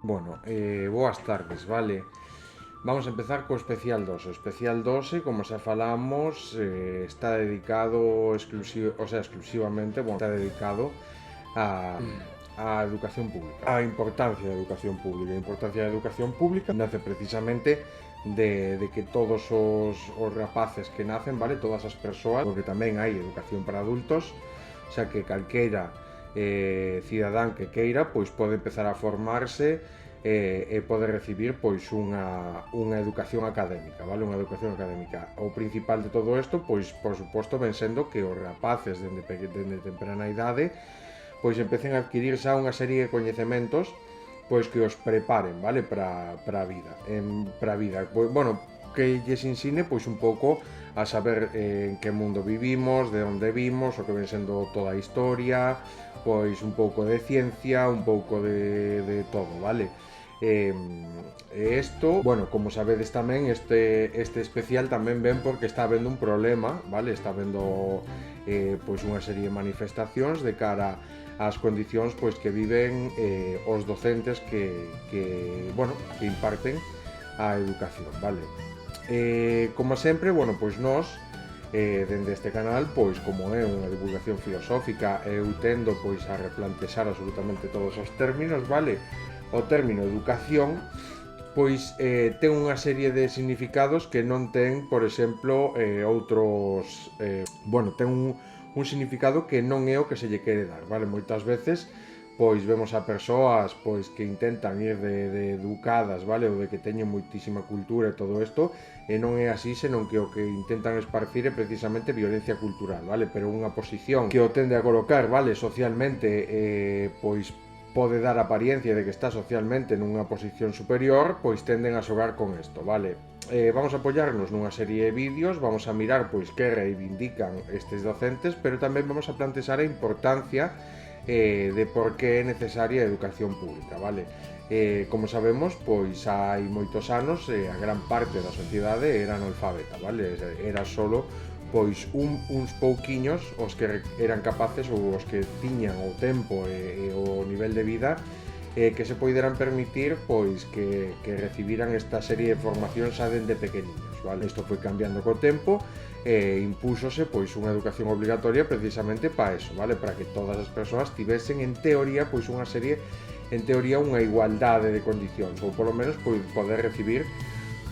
Bueno, boas tardes, vale. Vamos a empezar co especial 2. O especial 12, como xa falamos, está dedicado exclusivamente, bueno, está dedicado a educación pública. A importancia da educación pública. A importancia da educación pública nace precisamente de que todos os rapaces que nacen, vale, todas as persoas, porque tamén hai educación para adultos, xa que calqueira cidadán que queira, pois pode empezar a formarse e pode recibir pois unha educación académica, vale? Unha educación académica. O principal de todo isto, pois por suposto, ven sendo que os rapaces dende temprana idade pois empecen a adquirir xa unha serie de coñecementos pois que os preparen, vale, para a vida. Para a vida. Pois, bueno, que lles ensine pois un pouco a saber en que mundo vivimos, de onde vimos, o que ven sendo toda a historia, pois un pouco de ciencia, un pouco de todo, vale? Isto, bueno, como sabedes tamén, este especial tamén ven porque está habendo un problema, vale? Está habendo pois unha serie de manifestacións de cara ás condicións pois que viven os docentes bueno, que imparten a educación, vale? Como sempre, bueno, pois nós dende este canal, pois como é unha divulgación filosófica, eu tendo pois a replantexar absolutamente todos os términos, vale? O término educación pois ten unha serie de significados que non ten, por exemplo, outros bueno, ten un significado que non é o que se lle quere dar, vale? Moitas veces pois vemos a persoas pois que intentan ir de educadas, vale, ou de que teñen moitísima cultura e todo isto, e non é así, senón que o que intentan esparcir é precisamente violencia cultural, vale, pero unha posición que o tende a colocar, vale, socialmente, pois pode dar apariencia de que está socialmente nunha posición superior, pois tenden a xogar con isto, vale? Vamos a apoyarnos nunha serie de vídeos, vamos a mirar pois que reivindican estes docentes, pero tamén vamos a plantexar a importancia de por que é necesaria a educación pública, vale? Como sabemos, pois hai moitos anos a gran parte da sociedade era analfabeta, vale? Era solo pois uns pouquiños os que eran capaces ou os que tiñan o tempo e o nivel de vida que se poideran permitir pois que recibiran esta serie de formación xa dende pequeniños, vale? Isto foi cambiando co tempo e impúxose pois unha educación obligatoria precisamente para eso, vale? Para que todas as persoas tivesen en teoría pois unha serie unha igualdade de condicións ou polo menos poder recibir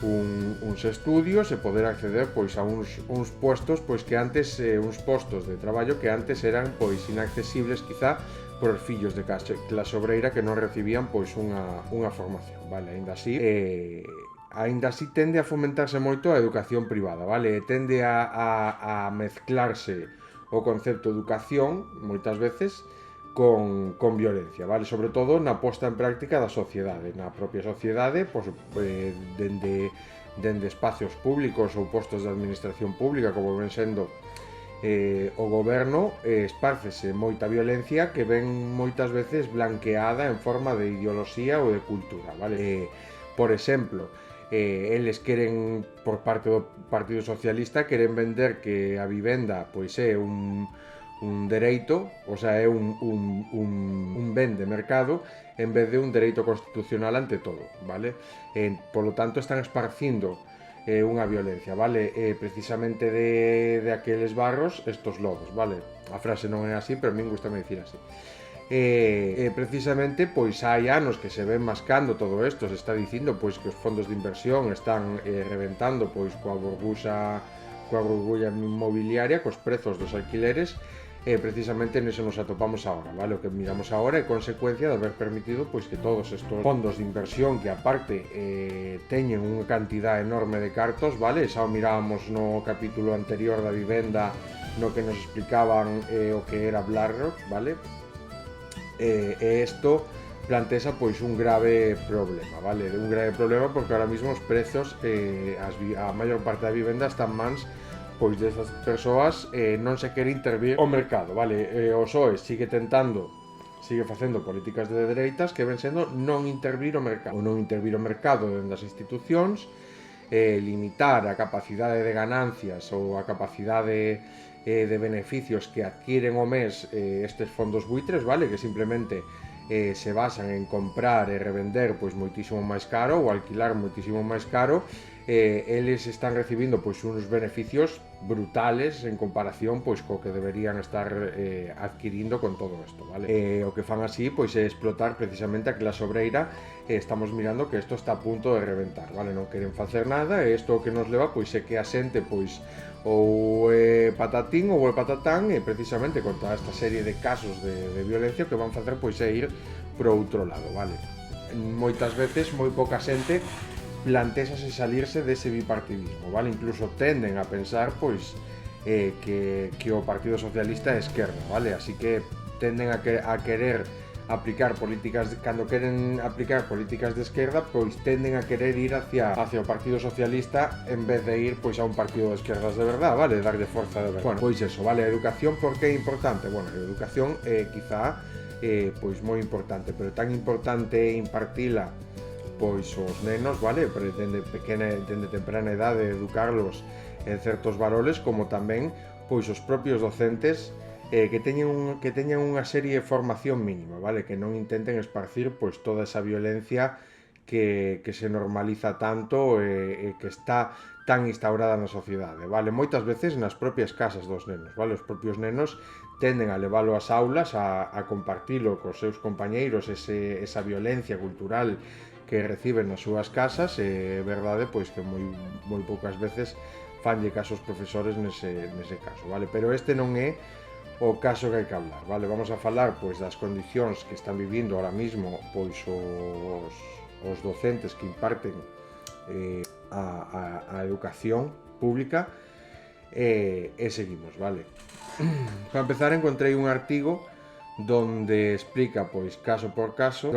uns estudios e poder acceder pois a uns puestos pois que antes uns postos de traballo que antes eran pois inaccesibles quizá por fillos de clase obreira que non recibían pois unha formación, vale? Aínda así tende a fomentarse moito a educación privada, vale? Tende a mezclarse o concepto de educación moitas veces con violencia, vale? Sobre todo na posta en práctica da sociedade, na propia sociedade, pois, dende espacios públicos ou postos de administración pública, como ven sendo o goberno, espárcese moita violencia que ven moitas veces blanqueada en forma de ideoloxía ou de cultura, vale? Por exemplo, eles queren, por parte do Partido Socialista, queren vender que a vivenda pois é un dereito, o sea, é un ben de mercado en vez de un dereito constitucional ante todo, vale? Polo tanto, están esparcindo unha violencia, vale? Precisamente de aqueles barros, estos lodos, vale? A frase non é así, pero a min gusta me dicir así. Precisamente pois hai anos que se ven mascando todo isto, se está dicindo pois que os fondos de inversión están reventando pois coa burbulla inmobiliaria, cos prezos dos alquileres, precisamente neso nos atopamos agora, vale? O que miramos agora é consecuencia de haber permitido pois que todos estos fondos de inversión que aparte teñen unha cantidad enorme de cartos, vale? Xa o mirábamos no capítulo anterior da vivenda, no que nos explicaban o que era BlackRock, vale? E isto plantexa pois un grave problema, vale? Un grave problema porque ahora mismo os prezos a maior parte da vivenda están mans pois destas persoas non se quere intervir o mercado, vale? O PSOE sigue facendo políticas de dereitas que ven sendo non intervir o mercado, ou non intervir o mercado dentro das institucións, limitar a capacidade de ganancias ou a capacidade de beneficios que adquiren o mes estes fondos buitres, vale? Que simplemente se basan en comprar e revender pois moitísimo máis caro ou alquilar moitísimo máis caro, eles están recibindo pois uns beneficios brutales en comparación pois co que deberían estar adquirindo con todo isto, vale? O que fan así pois é explotar precisamente a clase obreira, e estamos mirando que isto está a punto de reventar, vale? Non queren facer nada, e isto o que nos leva pois é que a xente pois ou é patatín ou é patatán, e precisamente con toda esta serie de casos de violencia, o que van facer pois é ir pro outro lado, vale? Moitas veces moi pouca xente plantéxase salirse dese bipartidismo, vale? Incluso tenden a pensar pois que o Partido Socialista é esquerda, vale? Así que tenden a querer aplicar políticas cando queren aplicar políticas de esquerda, pois tenden a querer ir hacia o Partido Socialista en vez de ir pois a un partido de esquerdas de verdad, vale? Darlle forza de verdad. Bueno, pois eso, vale? A educación, por que é importante? Bueno, a educación quizá pois moi importante, pero tan importante impartila pois os nenos, vale? Dende temprana idade educarlos en certos valores, como tamén pois os propios docentes que teñan unha serie de formación mínima, vale? Que non intenten esparcir pois toda esa violencia que se normaliza tanto e que está tan instaurada na sociedade, vale? Moitas veces nas propias casas dos nenos, vale? Os propios nenos tenden a leválo ás aulas, a compartilo cos seus compañeiros, esa violencia cultural que reciben nas súas casas, e é verdade pois que moi poucas veces fanlle caso aos profesores nese caso, vale? Pero este non é o caso que hai que hablar, vale? Vamos a falar pois das condicións que están vivindo ahora mismo pois os docentes que imparten a educación pública, e seguimos, vale? Para empezar, encontrei un artigo donde explica pois caso por caso,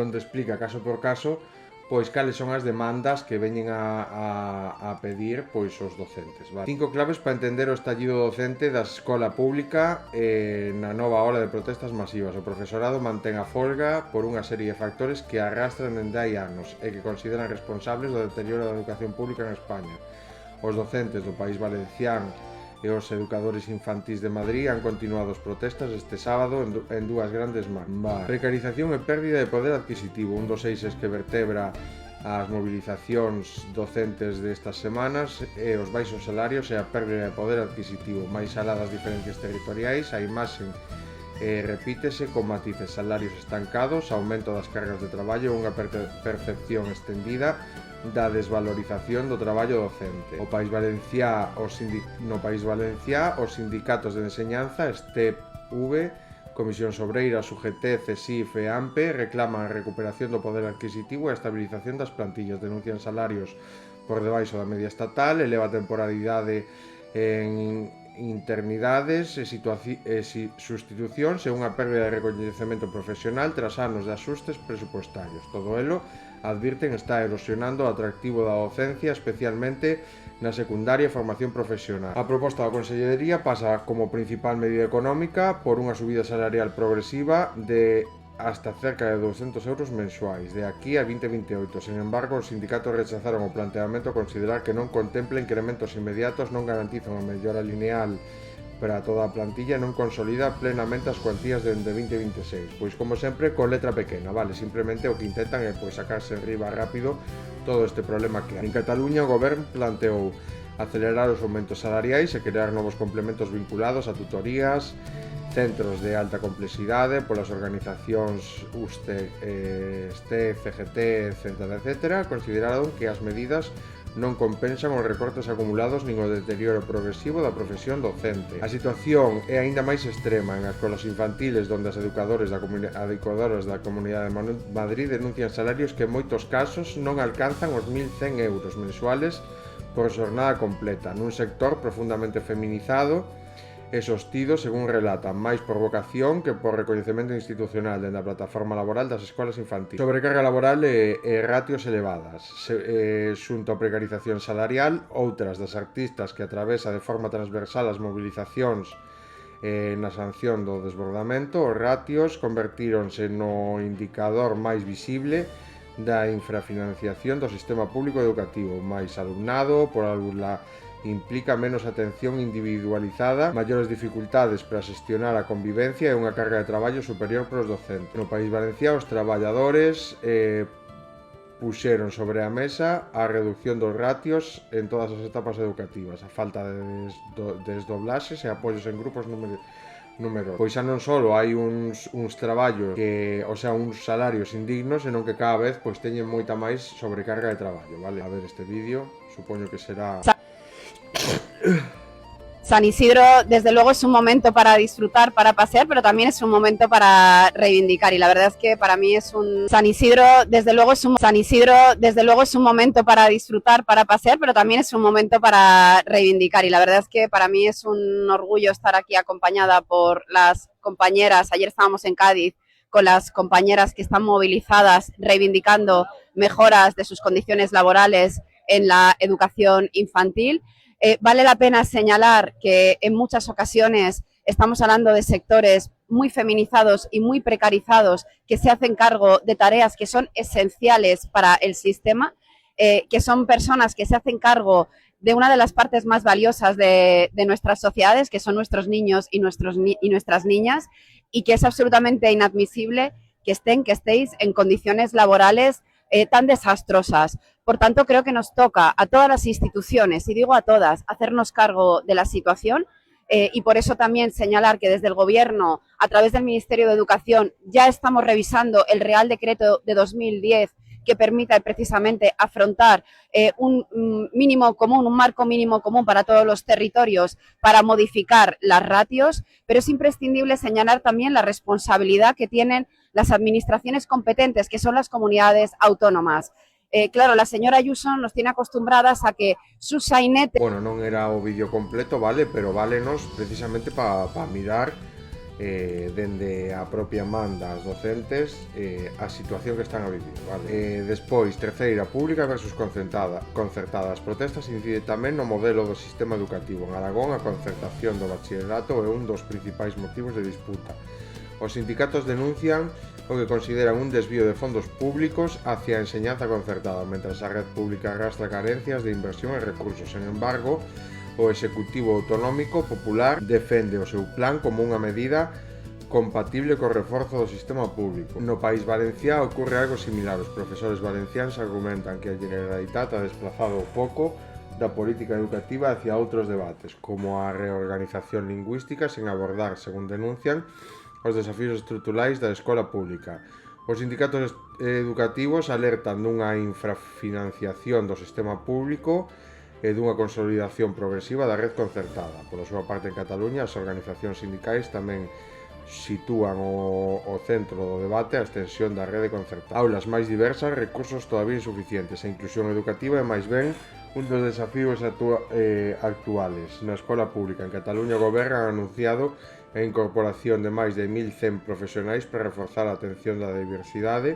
pois cales son as demandas que veñen a pedir pois os docentes, vale? 5 claves para entender o estallido docente da escola pública na nova ola de protestas masivas. O profesorado mantén a folga por unha serie de factores que arrastran dende hai anos e que consideran responsables do deterioro da educación pública en España. Os docentes do País Valencián e os educadores infantís de Madrid han continuado as protestas este sábado en dúas grandes marchas. Precarización e pérdida de poder adquisitivo, un dos eixes que vertebra as movilizacións docentes destas semanas, e os baixos salarios e a pérdida de poder adquisitivo, máis alá das diferencias territoriais. A imaxe repítese con matices: salarios estancados, aumento das cargas de traballo e unha percepción extendida da desvalorización do traballo docente. No País Valenciá, os sindicatos de enseñanza, STEP-V, Comisións Obreiras, UGT, CESIF e AMPE, reclaman a recuperación do poder adquisitivo e a estabilización das plantillas, denuncian salarios por debaixo da media estatal, eleva a temporalidade en internidades e sustitucións e unha pérdida de recoñecemento profesional tras anos de axustes presupuestarios. Todo elo, advirten, está erosionando o atractivo da docencia, especialmente na secundaria e formación profesional. A proposta da Consellería pasa como principal medida económica por unha subida salarial progresiva de hasta cerca de 200 euros mensuais, de aquí a 2028. Sin embargo, os sindicatos rechazaron o planteamento a considerar que non contempla incrementos inmediatos, non garantizan a mellora lineal para toda a plantilla, non consolida plenamente as cuantías dende 2026. Pois, como sempre, con letra pequena, vale? Simplemente o que intentan é pois sacarse riba rápido todo este problema que hai. En Cataluña, o Govern planteou acelerar os aumentos salariais e crear novos complementos vinculados a tutorías, centros de alta complexidade polas organizacións USTE, STE, CGT, etc. Consideraron que as medidas non compensan os recortes acumulados nin o deterioro progresivo da profesión docente. A situación é aínda máis extrema en as escolas infantiles, onde as educadoras da Comunidade de Madrid denuncian salarios que en moitos casos non alcanzan os 1.100 euros mensuales por xornada completa, nun sector profundamente feminizado e sostido, según relatan, máis por vocación que por recoñecemento institucional dende a plataforma laboral das escolas infantiles. Sobrecarga laboral e ratios elevadas, xunto a precarización salarial, outras das artistas que atravesa de forma transversal as movilizacións na sanción do desbordamento. Os ratios convertíronse no indicador máis visible da infrafinanciación do sistema público educativo, máis alumnado por aula implica menos atención individualizada, maiores dificultades para xestionar a convivencia e unha carga de traballo superior para os docentes. No País Valenciano, os traballadores puxeron sobre a mesa a reducción dos ratios en todas as etapas educativas, a falta de desdoblaxes e apoios en grupos numerosos. Pois xa non só hai uns traballos que, o sea, uns salarios indignos, senón que cada vez pois teñen moita máis sobrecarga de traballo, vale? A ver este vídeo, supoño que será... San Isidro, desde luego, es un momento para disfrutar, para pasear, pero también es un momento para reivindicar. Y la verdad es que para mí es un... San Isidro, desde luego, es un momento para disfrutar, para pasear, pero también es un momento para reivindicar. Y la verdad es que para mí es un orgullo estar aquí acompañada por las compañeras. Ayer estábamos en Cádiz con las compañeras que están movilizadas, reivindicando mejoras de sus condiciones laborales en la educación infantil. Vale la pena señalar que en muchas ocasiones estamos hablando de sectores muy feminizados y muy precarizados que se hacen cargo de tareas que son esenciales para el sistema, que son personas que se hacen cargo de una de las partes más valiosas de nuestras sociedades, que son nuestros niños y nuestras niñas, y que es absolutamente inadmisible que estéis en condiciones laborales tan desastrosas. Por tanto, creo que nos toca a todas las instituciones, y digo a todas, hacernos cargo de la situación, y por eso también señalar que desde el Gobierno, a través del Ministerio de Educación, ya estamos revisando el Real Decreto de 2010 que permita precisamente afrontar un mínimo común, un marco mínimo común para todos los territorios para modificar las ratios, pero es imprescindible señalar también la responsabilidad que tienen las administraciones competentes, que son las comunidades autónomas. Claro, la señora Ayuso nos tiene acostumbradas a que sus sainetes... Bueno, non era o vídeo completo, vale, pero válenos precisamente para mirar dende a propia man das docentes a situación que están a vivir, vale? Despois, terceira, pública versus concertada. As protestas incide tamén no modelo do sistema educativo. En Aragón, a concertación do bachillerato é un dos principais motivos de disputa. Os sindicatos denuncian o que consideran un desvío de fondos públicos hacia a enseñanza concertada, mentras a red pública arrastra carencias de inversión e recursos. Sen embargo, o Executivo Autonómico Popular defende o seu plan como unha medida compatible co reforzo do sistema público. No País Valenciano ocorre algo similar. Os profesores valencianos argumentan que a Generalitat ha desplazado o foco da política educativa hacia outros debates, como a reorganización lingüística, sen abordar, según denuncian, os desafíos estruturais da escola pública. Os sindicatos educativos alertan dunha infrafinanciación do sistema público e dunha consolidación progresiva da red concertada. Por súa parte, en Cataluña, as organizacións sindicais tamén sitúan o centro do debate a extensión da rede concertada. Aulas máis diversas, recursos todavía insuficientes. A inclusión educativa é máis ben un dos desafíos actuales. Na escola pública en Cataluña, o Goberno ha anunciado a incorporación de máis de 1.100 profesionais para reforzar a atención da diversidade,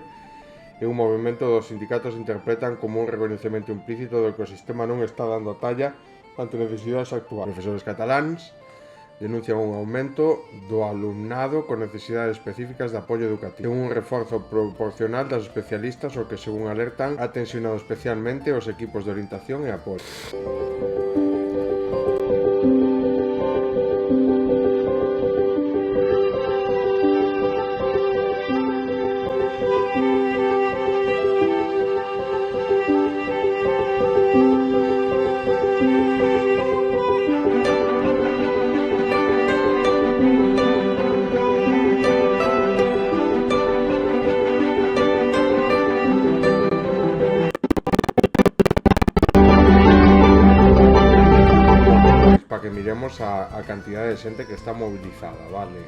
e un movimento dos sindicatos interpretan como un reconhecemento implícito do que o sistema non está dando a talla ante necesidades actuales. Profesores cataláns denuncian un aumento do alumnado con necesidades específicas de apoio educativo, un reforzo proporcional das especialistas, o que, según alertan, ha tensionado especialmente os equipos de orientación e apoio. Para que miremos a cantidad de xente que está movilizada, vale,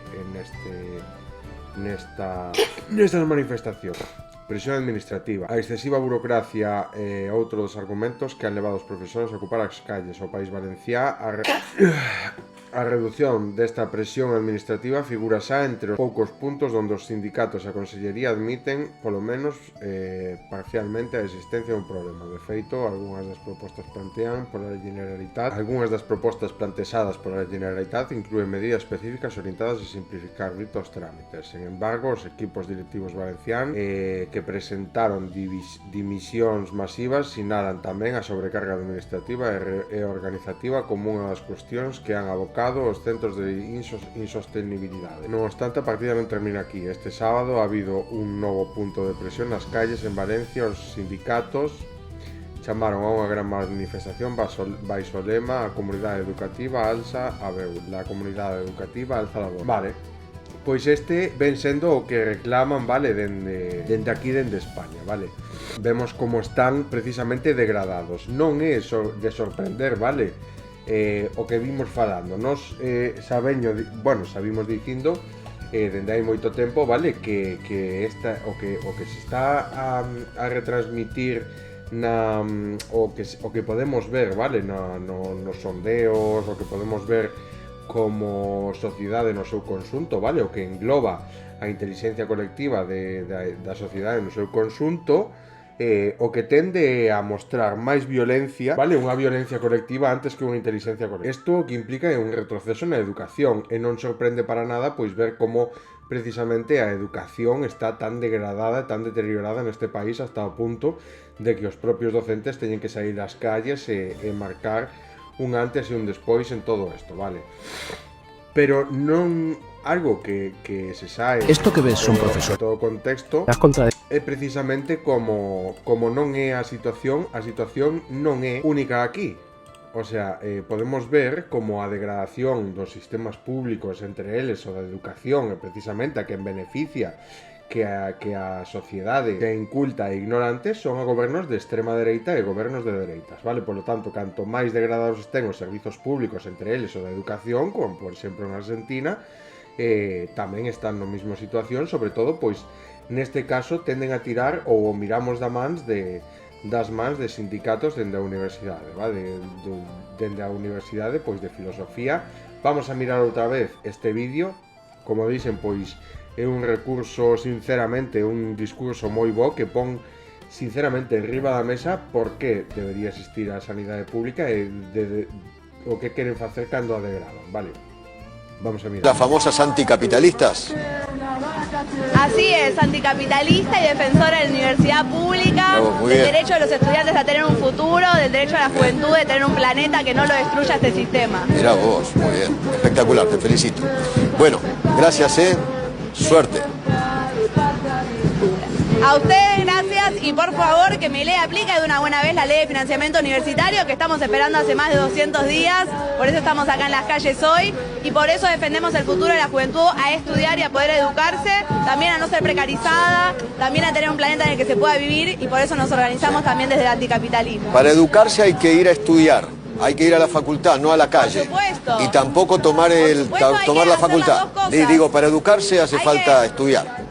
nestas manifestacións. Presión administrativa. A excesiva burocracia é outro dos argumentos que han levado os profesores a ocupar as calles. O País Valenciano A reducción desta presión administrativa figura xa entre os poucos puntos onde os sindicatos e a Consellería admiten, polo menos parcialmente, a existencia dun problema. De feito, algunhas das propostas plantexadas pola Generalitat inclúen medidas específicas orientadas a simplificar ditos trámites. Sen embargo, os equipos directivos valencianos que presentaron dimisións masivas sinalan tamén a sobrecarga administrativa e organizativa como unha das cuestións que han abocado os centros de insostenibilidade. Non obstante, a partida non termina aquí. Este sábado ha habido un novo punto de presión nas calles en Valencia. Os sindicatos chamaron a unha gran manifestación baixo o lema "A comunidade educativa alza a veu". La comunidade educativa alza a veu. Vale, pois este ven sendo o que reclaman, vale, dende aquí, dende España, vale. Vemos como están precisamente degradados. Non é de sorprender, vale, o que vimos falando. Nos sabimos dicindo dende hai moito tempo, vale, que o que se está a retransmitir o que podemos ver, vale, nos sondeos, o que podemos ver como sociedade no seu conxunto, vale, o que engloba a inteligencia colectiva da sociedade no seu conxunto, o que tende a mostrar máis violencia, vale, unha violencia colectiva antes que unha inteligencia colectiva. Isto o que implica é un retroceso na educación, e non sorprende para nada pois ver como precisamente a educación está tan degradada e tan deteriorada neste país hasta o punto de que os propios docentes teñen que sair ás calles e marcar un antes e un despois en todo isto, vale? Pero non algo que se sae. Isto que ves son profesores. Todo o contexto é precisamente como non é a situación non é única aquí. O sea, podemos ver como a degradación dos sistemas públicos, entre eles o da educación, é precisamente a quen beneficia que a sociedade que é inculta e ignorante son a gobernos de extrema dereita e gobernos de dereitas, vale? Por lo tanto, canto máis degradados estén os servizos públicos, entre eles o da educación, como por exemplo en Argentina, tamén están na mesma situación, sobre todo, pois, neste caso, tenden a tirar ou miramos das mans de sindicatos dende a universidade, vale? Dende a universidade, pois, de filosofía. Vamos a mirar outra vez este vídeo. Como dicen, pois, é un recurso, sinceramente, un discurso moi bo que pon sinceramente enriba da mesa por que debería existir a sanidade pública e o que queren facer cando a degradan, vale? Vamos a mirar. Las famosas anticapitalistas. Así es, anticapitalista y defensora de la universidad pública, del derecho de los estudiantes a tener un futuro, del derecho a la juventud de tener un planeta que no lo destruya este sistema. Mirá vos, muy bien, espectacular, te felicito. Bueno, gracias, suerte. A ustedes gracias y por favor que mi ley aplique de una buena vez la ley de financiamiento universitario que estamos esperando hace más de 200 días, por eso estamos acá en las calles hoy y por eso defendemos el futuro de la juventud a estudiar y a poder educarse, también a no ser precarizada, también a tener un planeta en el que se pueda vivir y por eso nos organizamos también desde el anticapitalismo. Para educarse hay que ir a estudiar. Hay que ir a la facultad, no a la calle. Por supuesto. Y tampoco tomar la facultad. Digo, para educarse hace falta estudiar.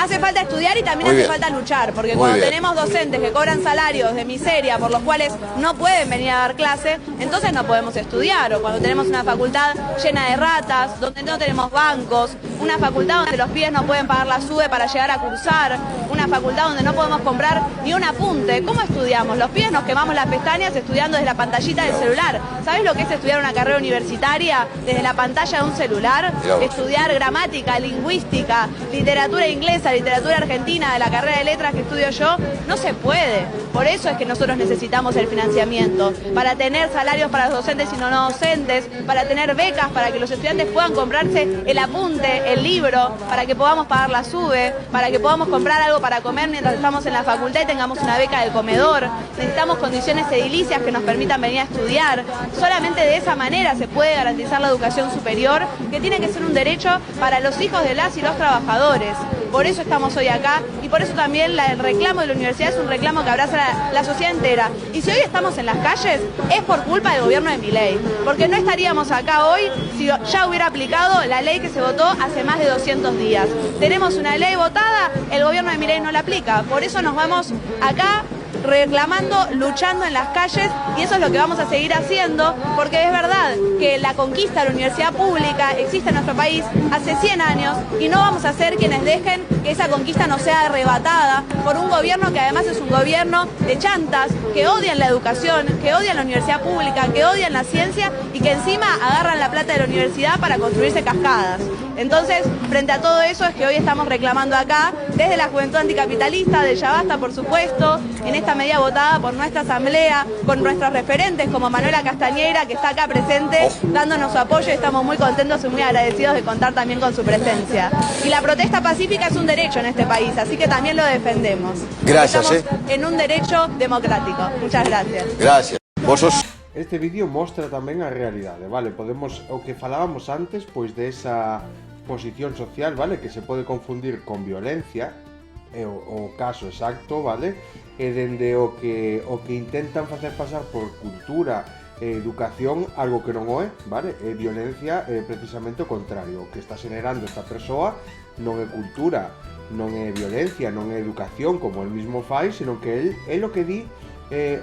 Hace falta estudiar y también hace falta luchar, porque cuando tenemos docentes que cobran salarios de miseria por los cuales no pueden venir a dar clase, entonces no podemos estudiar. O cuando tenemos una facultad llena de ratas, donde no tenemos bancos, una facultad donde los pibes no pueden pagar la SUBE para llegar a cursar, una facultad donde no podemos comprar ni un apunte. ¿Cómo estudiamos? Los pibes nos quemamos las pestañas estudiando desde la pantallita del celular. ¿Sabes lo que es estudiar una carrera universitaria desde la pantalla de un celular? Estudiar gramática, lingüística, literatura inglesa, literatura argentina de la carrera de letras que estudio yo, no se puede. Por eso es que nosotros necesitamos el financiamiento, para tener salarios para los docentes y no docentes, para tener becas, para que los estudiantes puedan comprarse el apunte, el libro, para que podamos pagar la SUBE, para que podamos comprar algo para comer mientras estamos en la facultad y tengamos una beca del comedor. Necesitamos condiciones edilicias que nos permitan venir a estudiar. Solamente de esa manera se puede garantizar la educación superior, que tiene que ser un derecho para los hijos de las y los trabajadores. Por eso estamos hoy acá y por eso también el reclamo de la universidad es un reclamo que abraza la sociedad entera. Y si hoy estamos en las calles es por culpa del gobierno de Milei, porque no estaríamos acá hoy si ya hubiera aplicado la ley que se votó hace más de 200 días. Tenemos una ley votada, el gobierno de Milei no la aplica, por eso nos vamos acá reclamando, luchando en las calles, y eso es lo que vamos a seguir haciendo, porque es verdad que la conquista de la universidad pública existe en nuestro país hace 100 años y no vamos a ser quienes dejen que esa conquista no sea arrebatada por un gobierno que además es un gobierno de chantas, que odian la educación, que odian la universidad pública, que odian la ciencia y que encima agarran la plata de la universidad para construirse cascadas. Entonces, frente a todo eso es que hoy estamos reclamando acá, desde la Juventud Anticapitalista, de Ya Basta, por supuesto, en esta medida votada por nuestra asamblea, con nuestros referentes como Manuela Castañeira, que está acá presente, dándonos su apoyo, y estamos muy contentos y muy agradecidos de contar también con su presencia. Y la protesta pacífica es un derecho en este país, así que también lo defendemos. Gracias, Estamos en un derecho democrático. Muchas gracias. Gracias. Vos sos... Este vídeo mostra tamén a realidade, vale? Podemos, o que falábamos antes, pois desa posición social, vale? Que se pode confundir con violencia, o caso exacto, vale? E dende o que intentan facer pasar por cultura e educación, algo que non o é, vale? E violencia é precisamente o contrario. O que está generando esta persoa non é cultura, non é violencia, non é educación, como el mismo fai, sino que el o que di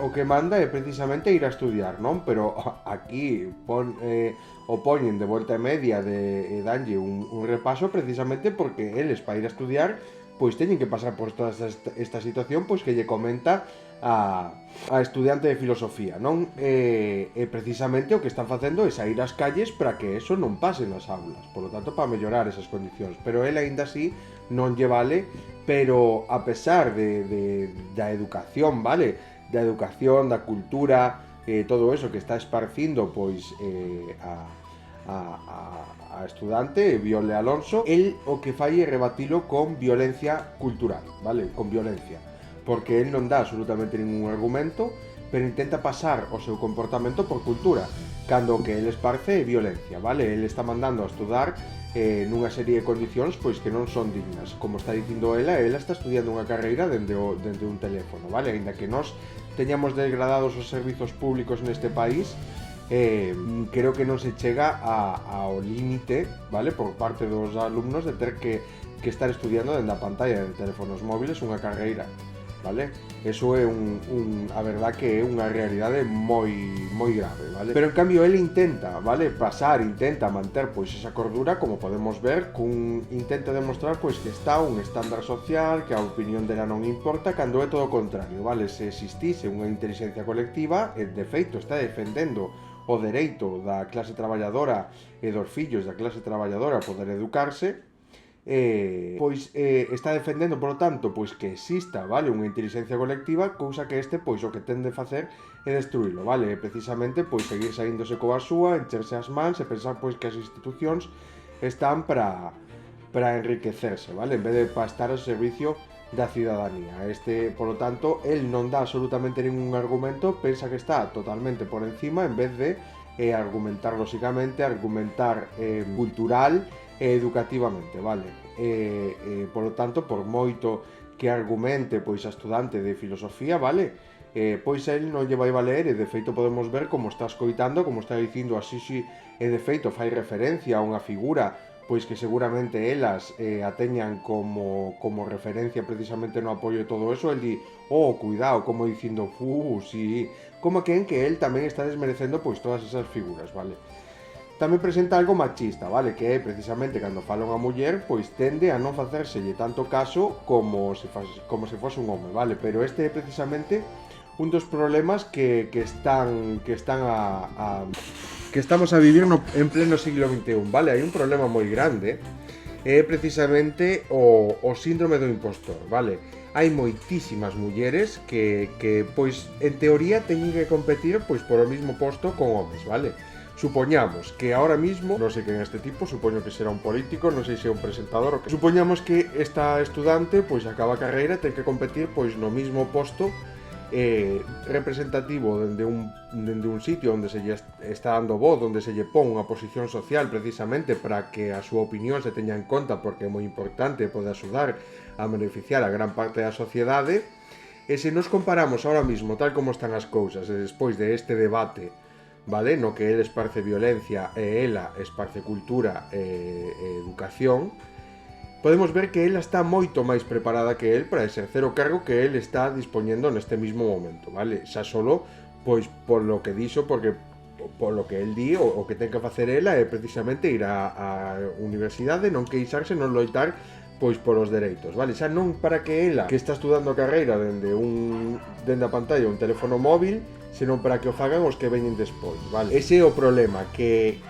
o que manda é precisamente ir a estudiar, non? Pero aquí o poñen de volta e media de danlle un repaso precisamente porque eles para ir a estudiar pois teñen que pasar por toda esta situación pois que lle comenta a estudiante de filosofía, non? E precisamente o que están facendo é sair ás calles para que eso non pase nas aulas, por lo tanto para mellorar esas condicións, pero el aínda así non lle vale, pero a pesar da educación, vale? Da educación, da cultura, todo eso que está esparcindo pois a estudante Viole Alonso, el o que fai é rebatilo con violencia cultural, vale? Con violencia, porque el non dá absolutamente ningún argumento, pero intenta pasar o seu comportamento por cultura, cando o que el esparce é violencia, vale? El está mandando a estudar nunha serie de condicións pois que non son dignas. Como está dicindo ela está estudiando unha carreira dende un teléfono, vale? Ainda que nós teñamos degradados os servizos públicos neste país, creo que non se chega ao límite, vale? Por parte dos alumnos de ter que estar estudiando dende a pantalla de teléfonos móviles unha carreira, vale? Eso é a verdad que é unha realidade moi grave, vale? Pero en cambio ele intenta, vale? Intenta manter pois esa cordura, como podemos ver, intenta demostrar pois que está un estándar social, que a opinión dela non importa, cando é todo o contrario, vale? Se existise unha inteligencia colectiva, de feito está defendendo o dereito da clase traballadora e dos fillos da clase traballadora a poder educarse, está defendendo, por lo tanto, pois que exista, vale, unha inteligencia colectiva, cousa que pois o que tende a facer é destruílo, vale, precisamente pois seguir saíndose coa súa, encherse as mans e pensar pois que as institucións están para enriquecerse, vale, en vez de para estar ao servicio da cidadanía. Por lo tanto, el non dá absolutamente ningún argumento, pensa que está totalmente por encima, en vez de argumentar lógicamente, argumentar cultural e educativamente, vale? Por lo tanto, por moito que argumente pois a estudante de filosofía, vale? Pois el non lle vai valer, e de feito podemos ver como está escoitando, como está dicindo así, e de feito fai referencia a unha figura pois que seguramente elas a teñan como referencia precisamente no apoio de todo eso. El di, cuidado, como dicindo, sí, como que el tamén está desmerecendo pois todas esas figuras, vale? Tamén presenta algo machista, vale? Que é precisamente cando fala unha muller, pois tende a non facerselle tanto caso como se fose un home, vale? Pero é precisamente un dos problemas que estamos a vivir en pleno siglo XXI, vale? Hai un problema moi grande, é precisamente o síndrome do impostor, vale? Hai moitísimas mulleres que pois, en teoría, teñen que competir pois por o mismo posto con homes, vale? Supoñamos que ahora mismo, non sei quen é este tipo, supoño que será un político, non sei se é un presentador o que... Supoñamos que esta estudante, pois acaba a carreira, ten que competir pois no mismo posto representativo dende un sitio onde se lle está dando voz, onde se lle pon unha posición social precisamente para que a súa opinión se teña en conta, porque é moi importante, pode axudar a beneficiar a gran parte da sociedade. E se nos comparamos ahora mismo, tal como están as cousas, e despois de este debate, vale, no que el esparce violencia e ela esparce cultura e educación, podemos ver que ela está moito máis preparada que el para exercer o cargo que el está dispoñendo neste mismo momento, vale? Xa solo, pois, por lo que dixo, porque por lo que el di, o que ten que facer ela é precisamente ir á universidade, non queixarse, non loitar, pois, polos dereitos, vale? Xa non para que ela, que está estudando a carreira dende a pantalla un teléfono móvil, senón para que o fagan os que veñen despois, vale? Ese é o problema, que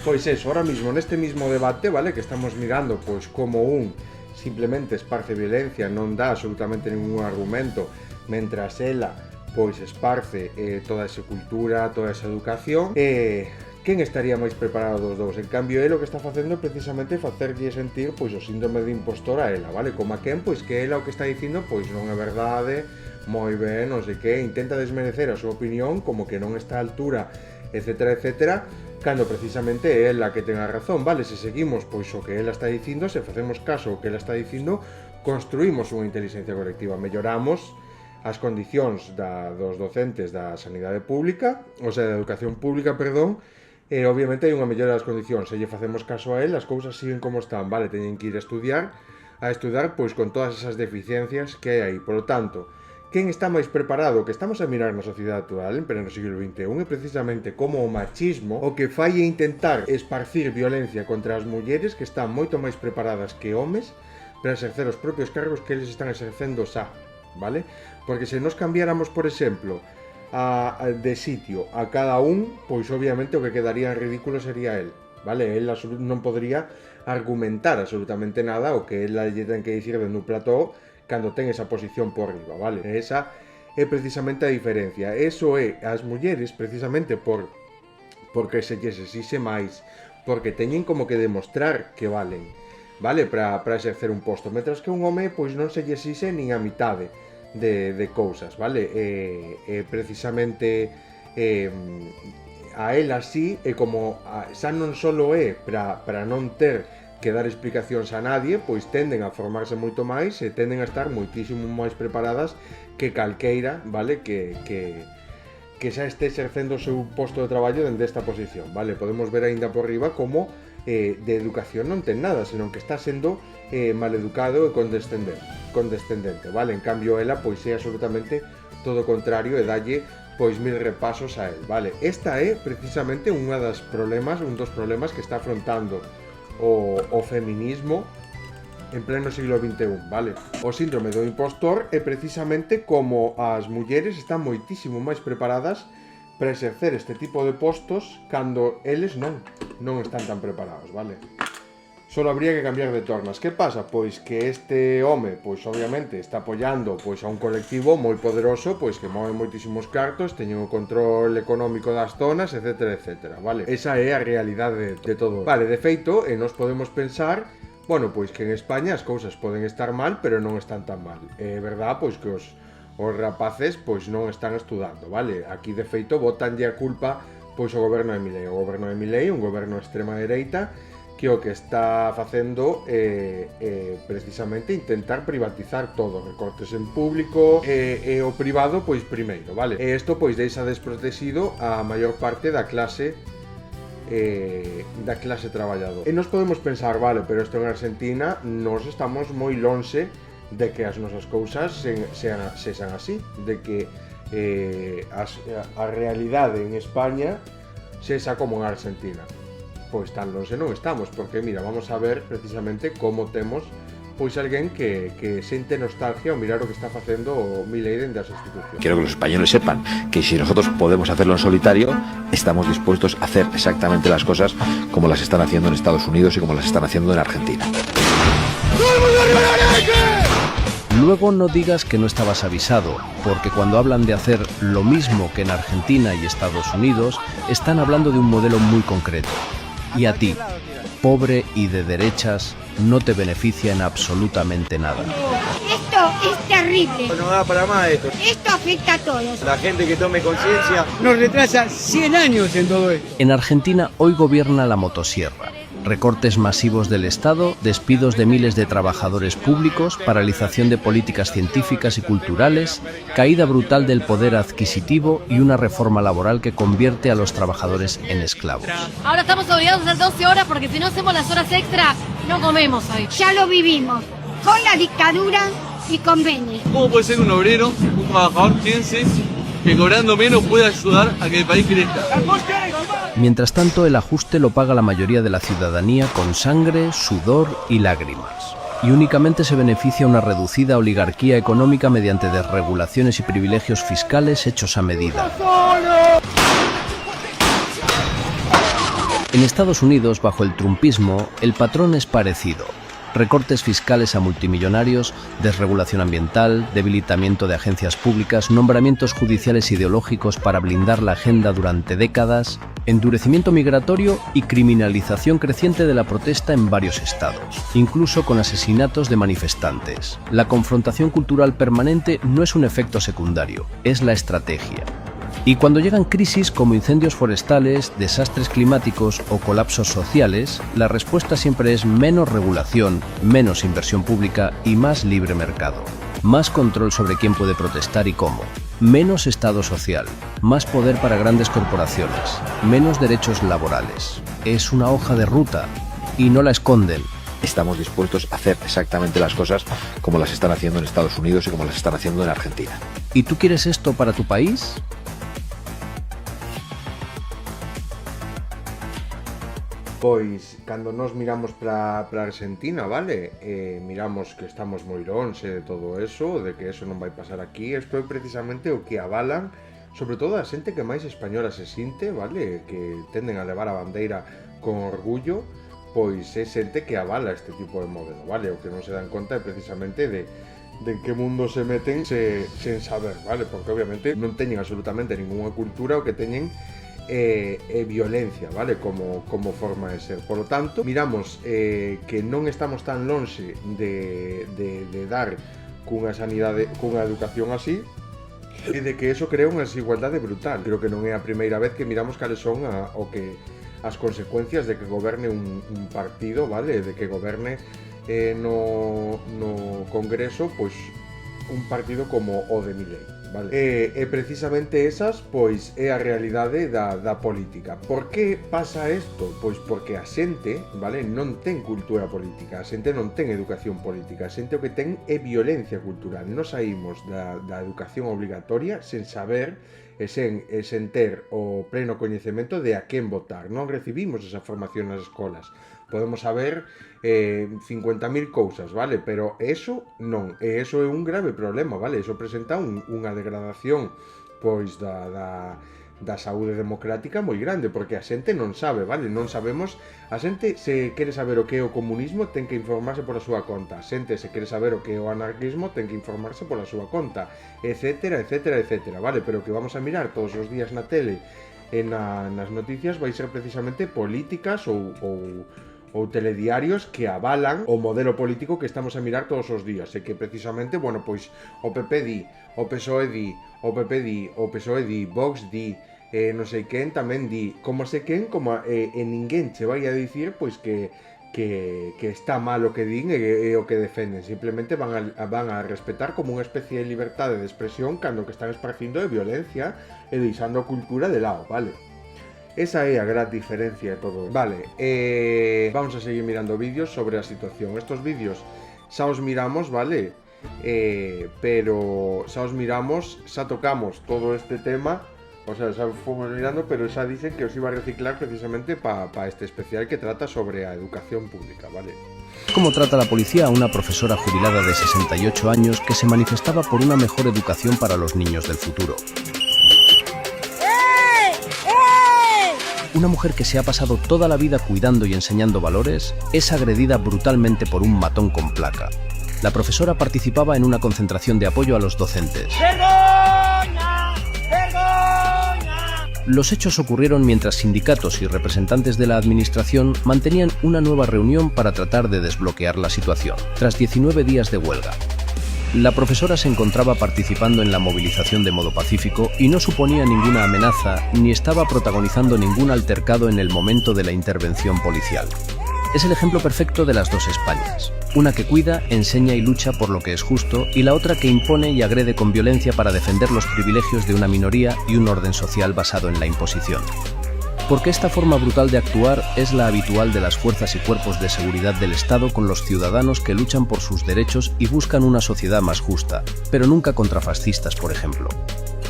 pois eso, ahora mismo neste mismo debate, vale, que estamos mirando pois como simplemente esparce violencia, non dá absolutamente ningún argumento, mentras ela pois esparce toda esa cultura, toda esa educación, quen estaría máis preparado dos dous? En cambio, ele o que está facendo é precisamente facerlle sentir pois o síndrome de impostor a ela, vale? Como a quen, pois que ela o que está dicindo pois non é verdade, moi ben, non sei que, intenta desmerecer a súa opinión como que non está á altura, etcétera, etcétera, cando precisamente é ela que ten a razón, vale? Se seguimos pois o que ela está dicindo, se facemos caso ao que ela está dicindo, construímos unha inteligencia colectiva, melloramos as condicións dos docentes da sanidade pública, ou sea, da educación pública, perdón, e obviamente hai unha mellora das condicións. Se lle facemos caso a él, as cousas siguen como están, vale? Teñen que ir a estudar pois con todas esas deficiencias que hai aí. Por lo tanto, quen está máis preparado? O que estamos a mirar na sociedade actual, en pleno siglo XXI, é precisamente como o machismo o que fai é intentar esparcir violencia contra as mulleres que están moito máis preparadas que homes para exercer os propios cargos que eles están exercendo xa, vale? Porque se nos cambiáramos, por exemplo, de sitio a cada pois obviamente o que quedaría en ridículo sería él, vale? Él non podría argumentar absolutamente nada o que él lle ten que dicir dentro un plató cando ten esa posición por riba, vale? Esa é precisamente a diferencia. Eso é as mulleres precisamente porque se lles exixe máis, porque teñen como que demostrar que valen, vale? Para exercer un posto, mentras que un home pois non se lle exixe nin a mitade de cousas, vale? Precisamente a él así é como xa non solo é para non ter que dar explicacións a nadie, pois tenden a formarse moito máis e tenden a estar moitísimo máis preparadas que calqueira, vale? Que xa este exercendo o seu posto de traballo dende esta posición, vale? Podemos ver aínda por riba como de educación non ten nada, senón que está sendo maleducado e condescendente, vale? En cambio, ela pois é absolutamente todo o contrario e dalle pois 1000 repasos a él, vale? Esta é precisamente un dos problemas que está afrontando o feminismo en pleno siglo XXI, vale? O síndrome do impostor é precisamente como as mulleres están moitísimo máis preparadas para exercer este tipo de postos cando eles non están tan preparados, vale? Solo habría que cambiar de tornas. Que pasa? Pois que este home, pois obviamente está apoiando pois a un colectivo moi poderoso, pois que move moitísimos cartos, teñen o control económico das zonas, etcétera, etcétera, vale? Esa é a realidade de todo. Vale, de feito, nos podemos pensar, bueno, pois que en España as cousas poden estar mal, pero non están tan mal. É verdad, pois que os rapaces pois non están estudando, vale? Aquí de feito botanlle a culpa pois o goberno de Milei. O goberno de Milei, un goberno de extrema dereita, que o que está facendo é precisamente intentar privatizar todo, recortes en público e o privado pois primeiro, vale? E isto pois deixa desprotegido a maior parte da clase traballadora. E nos podemos pensar, vale, pero isto en Argentina nos estamos moi lonxe de que as nosas cousas sexan así, de que a realidade en España sexa como en Argentina. Pois tan lonxe non estamos, porque mira, vamos a ver precisamente como temos pois alguén que sente nostalgia ao mirar o que está facendo o Milei dende as institucións. Quiero que los españoles sepan que si nosotros podemos hacerlo en solitario, estamos dispuestos a hacer exactamente las cosas como las están haciendo en Estados Unidos y como las están haciendo en Argentina. Luego no digas que no estabas avisado, porque cuando hablan de hacer lo mismo que en Argentina y Estados Unidos, están hablando de un modelo muy concreto. Y a ti, pobre y de derechas, no te beneficia en absolutamente nada. Esto es terrible. No da para más esto. Esto afecta a todos. La gente que tome conciencia nos retrasa 100 años en todo esto. En Argentina hoy gobierna la motosierra, recortes masivos del Estado, despidos de miles de trabajadores públicos, paralización de políticas científicas y culturales, caída brutal del poder adquisitivo y una reforma laboral que convierte a los trabajadores en esclavos. Ahora estamos obligados a hacer 12 horas porque si no hacemos las horas extra, no comemos hoy. Ya lo vivimos, con la dictadura y con Bene. ¿Cómo puede ser un obrero, un trabajador, piense que cobrando menos puede ayudar a que el país crezca? Mientras tanto, el ajuste lo paga la mayoría de la ciudadanía con sangre, sudor y lágrimas. Y únicamente se beneficia una reducida oligarquía económica mediante desregulaciones y privilegios fiscales hechos a medida. En Estados Unidos, bajo el trumpismo, el patrón es parecido. Recortes fiscales a multimillonarios, desregulación ambiental, debilitamiento de agencias públicas, nombramientos judiciales ideológicos para blindar la agenda durante décadas, endurecimiento migratorio y criminalización creciente de la protesta en varios estados, incluso con asesinatos de manifestantes. La confrontación cultural permanente no es un efecto secundario, es la estrategia. Y cuando llegan crisis como incendios forestales, desastres climáticos o colapsos sociales, la respuesta siempre es menos regulación, menos inversión pública y más libre mercado. Más control sobre quién puede protestar y cómo. Menos Estado social, más poder para grandes corporaciones, menos derechos laborales. Es una hoja de ruta y no la esconden. Estamos dispuestos a hacer exactamente las cosas como las están haciendo en Estados Unidos y como las están haciendo en Argentina. ¿Y tú quieres esto para tu país? Pois, cando nos miramos para Argentina, vale? Miramos que estamos moi lonxe de todo eso, de que eso non vai pasar aquí. Isto é precisamente o que avalan, sobre todo a xente que máis española se sinte, vale? Que tenden a levar a bandeira con orgullo, pois é xente que avala este tipo de modelo, vale? O que non se dan conta é precisamente de que mundo se meten sen saber, vale? Porque obviamente non teñen absolutamente ninguna cultura, o que teñen violencia, vale? Como forma de ser. Por lo tanto, miramos que non estamos tan lonxe de dar cunha sanidade, cunha educación así, e de que eso crea unha desigualdade brutal. Creo que non é a primeira vez que miramos cales son as consecuencias de que goberne un partido, vale? De que goberne no Congreso, pois un partido como o de Milei. Vale. E precisamente esas, pois, é a realidade da política. Por que pasa isto? Pois porque a xente, vale, non ten cultura política, a xente non ten educación política, a xente o que ten é violencia cultural. Nos saímos da educación obligatoria sen saber e sen ter o pleno coñecemento de a quen votar. Non recibimos esa formación nas escolas. Podemos saber 50.000 cousas, vale? Pero eso non, e eso é un grave problema, vale? Eso presenta unha degradación, pois, da saúde democrática moi grande, porque a xente non sabe, vale? Non sabemos, a xente se quere saber o que é o comunismo ten que informarse pola súa conta, a xente se quere saber o que é o anarquismo ten que informarse pola súa conta, etcétera, etcétera, etcétera, vale? Pero o que vamos a mirar todos os días na tele e nas noticias vai ser precisamente políticas ou telediarios que avalan o modelo político que estamos a mirar todos os días, e que precisamente, bueno, pois o PP di, o PSOE di, o PP di, o PSOE di, Vox di, non sei quen tamén di, como se quen, como ninguén che vai a dicir pois que está mal o que din e o que defenden. Simplemente van a respetar como unha especie de liberdade de expresión cando que están esparcindo de violencia e deixando a cultura de lado, vale? Esa é a gran diferencia de todo. Vale, vamos a seguir mirando vídeos sobre a situación. Estos vídeos xa os miramos, vale? Pero xa os miramos, xa tocamos todo este tema, o sea, xa fomos mirando, pero xa dicen que os iba a reciclar precisamente para este especial que trata sobre a educación pública, vale? ¿Cómo trata la policía a una profesora jubilada de 68 años que se manifestaba por una mejor educación para los niños del futuro? Una mujer que se ha pasado toda la vida cuidando y enseñando valores es agredida brutalmente por un matón con placa. La profesora participaba en una concentración de apoyo a los docentes. ¡Vergoña! ¡Vergoña! Los hechos ocurrieron mientras sindicatos y representantes de la administración mantenían una nueva reunión para tratar de desbloquear la situación, tras 19 días de huelga. La profesora se encontraba participando en la movilización de modo pacífico y no suponía ninguna amenaza ni estaba protagonizando ningún altercado en el momento de la intervención policial. Es el ejemplo perfecto de las dos Españas. Una que cuida, enseña y lucha por lo que es justo, y la otra que impone y agrede con violencia para defender los privilegios de una minoría y un orden social basado en la imposición. Porque esta forma brutal de actuar es la habitual de las fuerzas y cuerpos de seguridad del Estado con los ciudadanos que luchan por sus derechos y buscan una sociedad más justa, pero nunca contra fascistas, por ejemplo.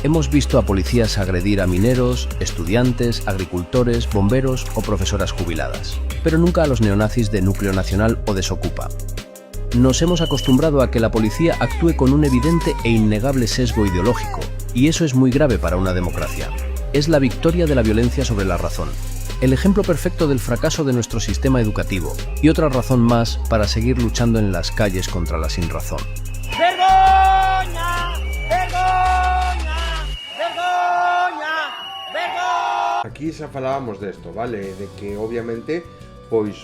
Hemos visto a policías agredir a mineros, estudiantes, agricultores, bomberos o profesoras jubiladas, pero nunca a los neonazis de Núcleo Nacional o Desokupa. Nos hemos acostumbrado a que la policía actúe con un evidente e innegable sesgo ideológico, y eso es muy grave para una democracia. Es la victoria de la violencia sobre la razón. El ejemplo perfecto del fracaso de nuestro sistema educativo, y otra razón más para seguir luchando en las calles contra la sinrazón. ¡Vergoña! ¡Vergoña! ¡Vergoña! ¡Vergoña! Aquí xa falábamos desto, vale? De que obviamente pois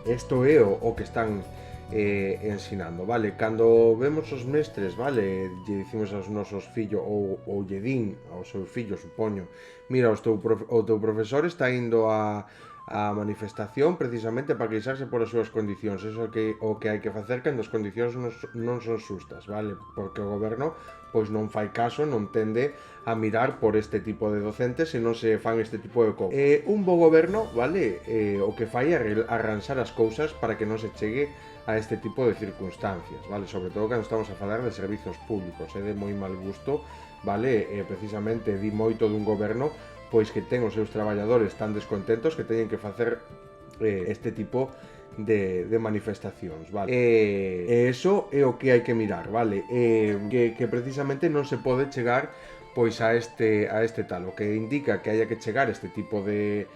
isto é o que están ensinando, vale? Cando vemos os mestres, vale? Lle dicimos aos nosos fillos ou lle din ao seu fillo, supoño, mira, o teu profesor está indo a manifestación precisamente para queixarse por as súas condicións. Eso é o que hai que facer cando as condicións non son xustas, vale? Porque o goberno pois non fai caso, non tende a mirar por este tipo de docentes e non se fan este tipo de cousas. Un bo goberno, vale? O que fai é arranxar as cousas para que non se chegue a este tipo de circunstancias, vale? Sobre todo cando estamos a falar de servizos públicos, é de moi mal gusto, vale? Precisamente di moito dun goberno pois que ten os seus traballadores tan descontentos que teñen que facer este tipo de manifestacións, vale? E eso é o que hai que mirar, vale? Que precisamente non se pode chegar pois a este tal, o que indica que haya que chegar a este tipo de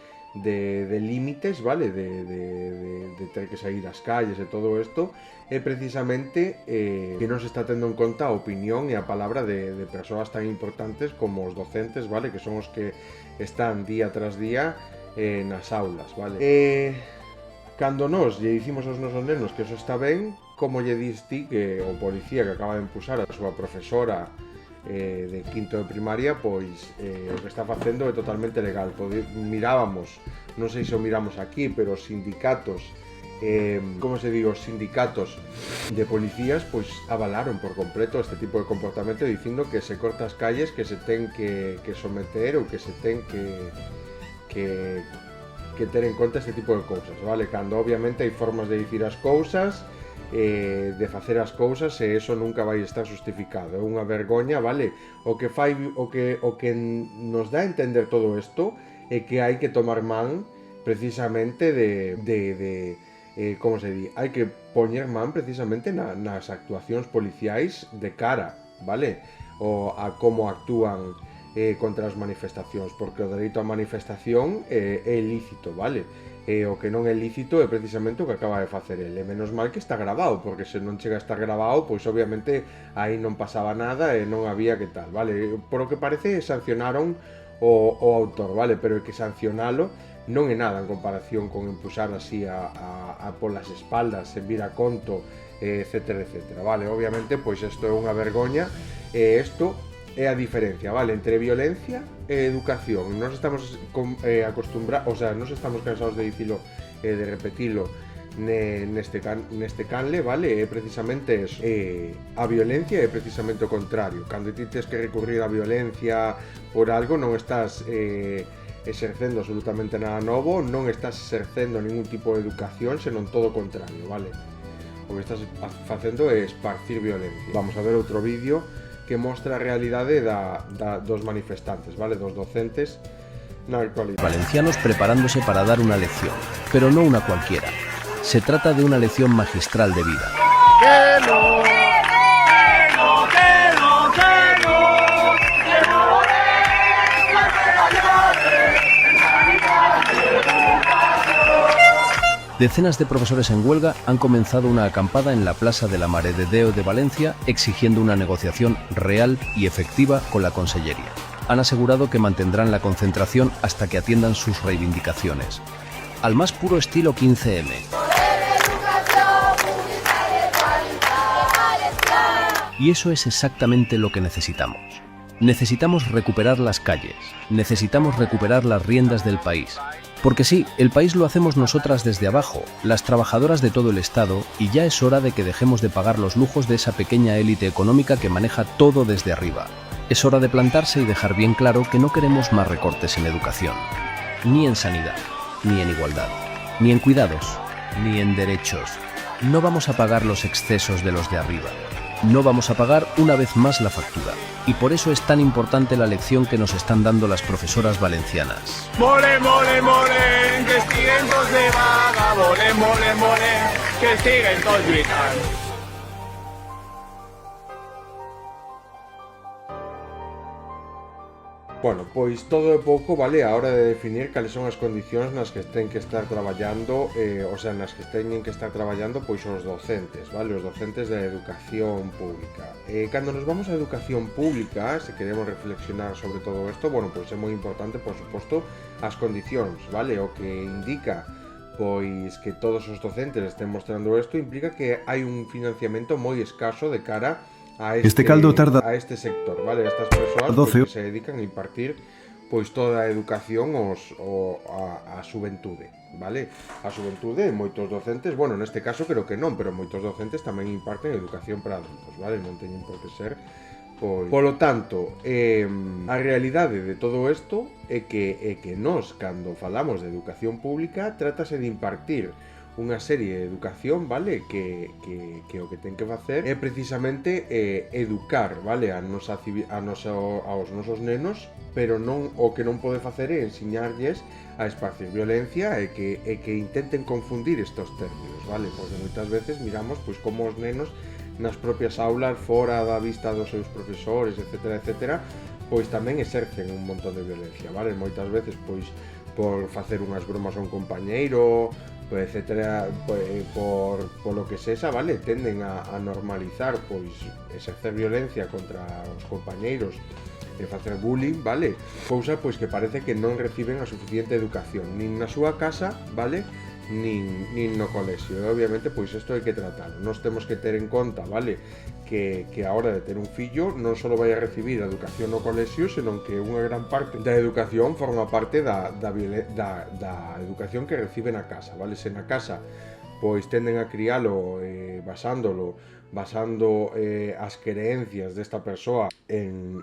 límites, vale? De ter que sair ás calles e todo isto, é precisamente que non se está tendo en conta a opinión e a palabra de persoas tan importantes como os docentes, vale? Que son os que están día tras día nas aulas, vale? Cando nós lle dicimos aos nosos nenos que eso está ben, como lle dis ti que o policía que acaba de impulsar a súa profesora de quinto de primaria, pois o que está facendo é totalmente legal. Mirábamos, non sei se o miramos aquí, pero os sindicatos, como se digo, os sindicatos de policías, pois avalaron por completo este tipo de comportamento dicindo que se corta as calles, que se ten que someter ou que se ten que ter en conta este tipo de cousas, vale? Cando obviamente hai formas de dicir as cousas, de facer as cousas, e eso nunca vai estar justificado. É unha vergoña, vale? O que nos dá a entender todo isto é que hai que tomar man precisamente como se di? Hai que poñer man precisamente nas actuacións policiais de cara, vale? A como actúan contra as manifestacións, porque o dereito á manifestación é lícito, vale? O que non é lícito é precisamente o que acaba de facer ele. Menos mal que está grabado, porque se non chega a estar grabado, pois obviamente aí non pasaba nada e non había que tal, vale? Por o que parece sancionaron o autor, vale? Pero é que sancionalo non é nada en comparación con impulsar así a polas espaldas, en vir a conto, etcétera, etcétera, vale? Obviamente, pois isto é unha vergoña, e isto é a diferencia, vale, entre violencia e educación. Nos estamos acostumbrados, o sea, nos estamos cansados de dicilo e de repetilo neste canle, vale, é precisamente eso. A violencia é precisamente o contrario. Cando ti tens que recurrir a violencia por algo, non estás exercendo absolutamente nada novo, non estás exercendo ningún tipo de educación, senón todo o contrario, vale? O que estás facendo é esparcir violencia. Vamos a ver outro vídeo que mostra a realidade dos manifestantes, vale? Dos docentes na actualidade. Valencianos preparándose para dar una lección, pero no una cualquiera. Se trata de una lección magistral de vida. ¡Que no! Decenas de profesores en huelga han comenzado una acampada en la Plaza de la Mare de Déu de Valencia exigiendo una negociación real y efectiva con la Consellería. Han asegurado que mantendrán la concentración hasta que atiendan sus reivindicaciones. Al más puro estilo 15M. Y eso es exactamente lo que necesitamos. Necesitamos recuperar las calles, necesitamos recuperar las riendas del país. Porque sí, el país lo hacemos nosotras desde abajo, las trabajadoras de todo el Estado, y ya es hora de que dejemos de pagar los lujos de esa pequeña élite económica que maneja todo desde arriba. Es hora de plantarse y dejar bien claro que no queremos más recortes en educación, ni en sanidad, ni en igualdad, ni en cuidados, ni en derechos. No vamos a pagar los excesos de los de arriba. No vamos a pagar una vez más la factura. Y por eso es tan importante la lección que nos están dando las profesoras valencianas. Mole, mole, mole, que estiguen tots de vaga. Mole, mole, mole, que estiguen tots lluitant. Bueno, pois todo é pouco, vale, a hora de definir cales son as condicións nas que ten que estar traballando, nas que teñen que estar traballando pois os docentes, vale, os docentes da educación pública. Cando nos vamos á educación pública, se queremos reflexionar sobre todo isto, bueno, pois é moi importante, por suposto, as condicións, vale, o que indica pois que todos os docentes estén mostrando isto implica que hai un financiamento moi escaso de cara a este caldo tarda a este sector, vale, a estas persoas pois, que se dedican a impartir pois toda a educación a xuventude, vale? A xuventude, moitos docentes, bueno, neste caso creo que non, pero moitos docentes tamén imparten educación para adultos, vale? Non teñen por que ser pois. Polo tanto, a realidade de todo isto é que nós, cando falamos de educación pública, trátase de impartir unha serie de educación, vale, que o que ten que facer é precisamente educar, vale, aos nosos nenos, pero non o que non pode facer é ensiñarlles a esparcir violencia e que intenten confundir estos términos, vale, porque moitas veces miramos pois como os nenos nas propias aulas, fora da vista dos seus profesores, etcétera, pois tamén exercen un montón de violencia, vale, moitas veces pois por facer unhas bromas a un compañeiro, etcétera, por lo que sexa, vale, tenden a normalizar pois exercer violencia contra os compañeiros e facer bullying, vale, cousa pois que parece que non reciben a suficiente educación nin na súa casa, vale, nin no colexio, e obviamente pois isto hai que tratarlo. Nós temos que ter en conta, vale, que a hora de ter un fillo non só vai a recibir a educación no colexio, senón que unha gran parte da educación forma parte da educación que recibe na casa, vale? Se na casa pois tenden a crialo basando as creencias desta persoa en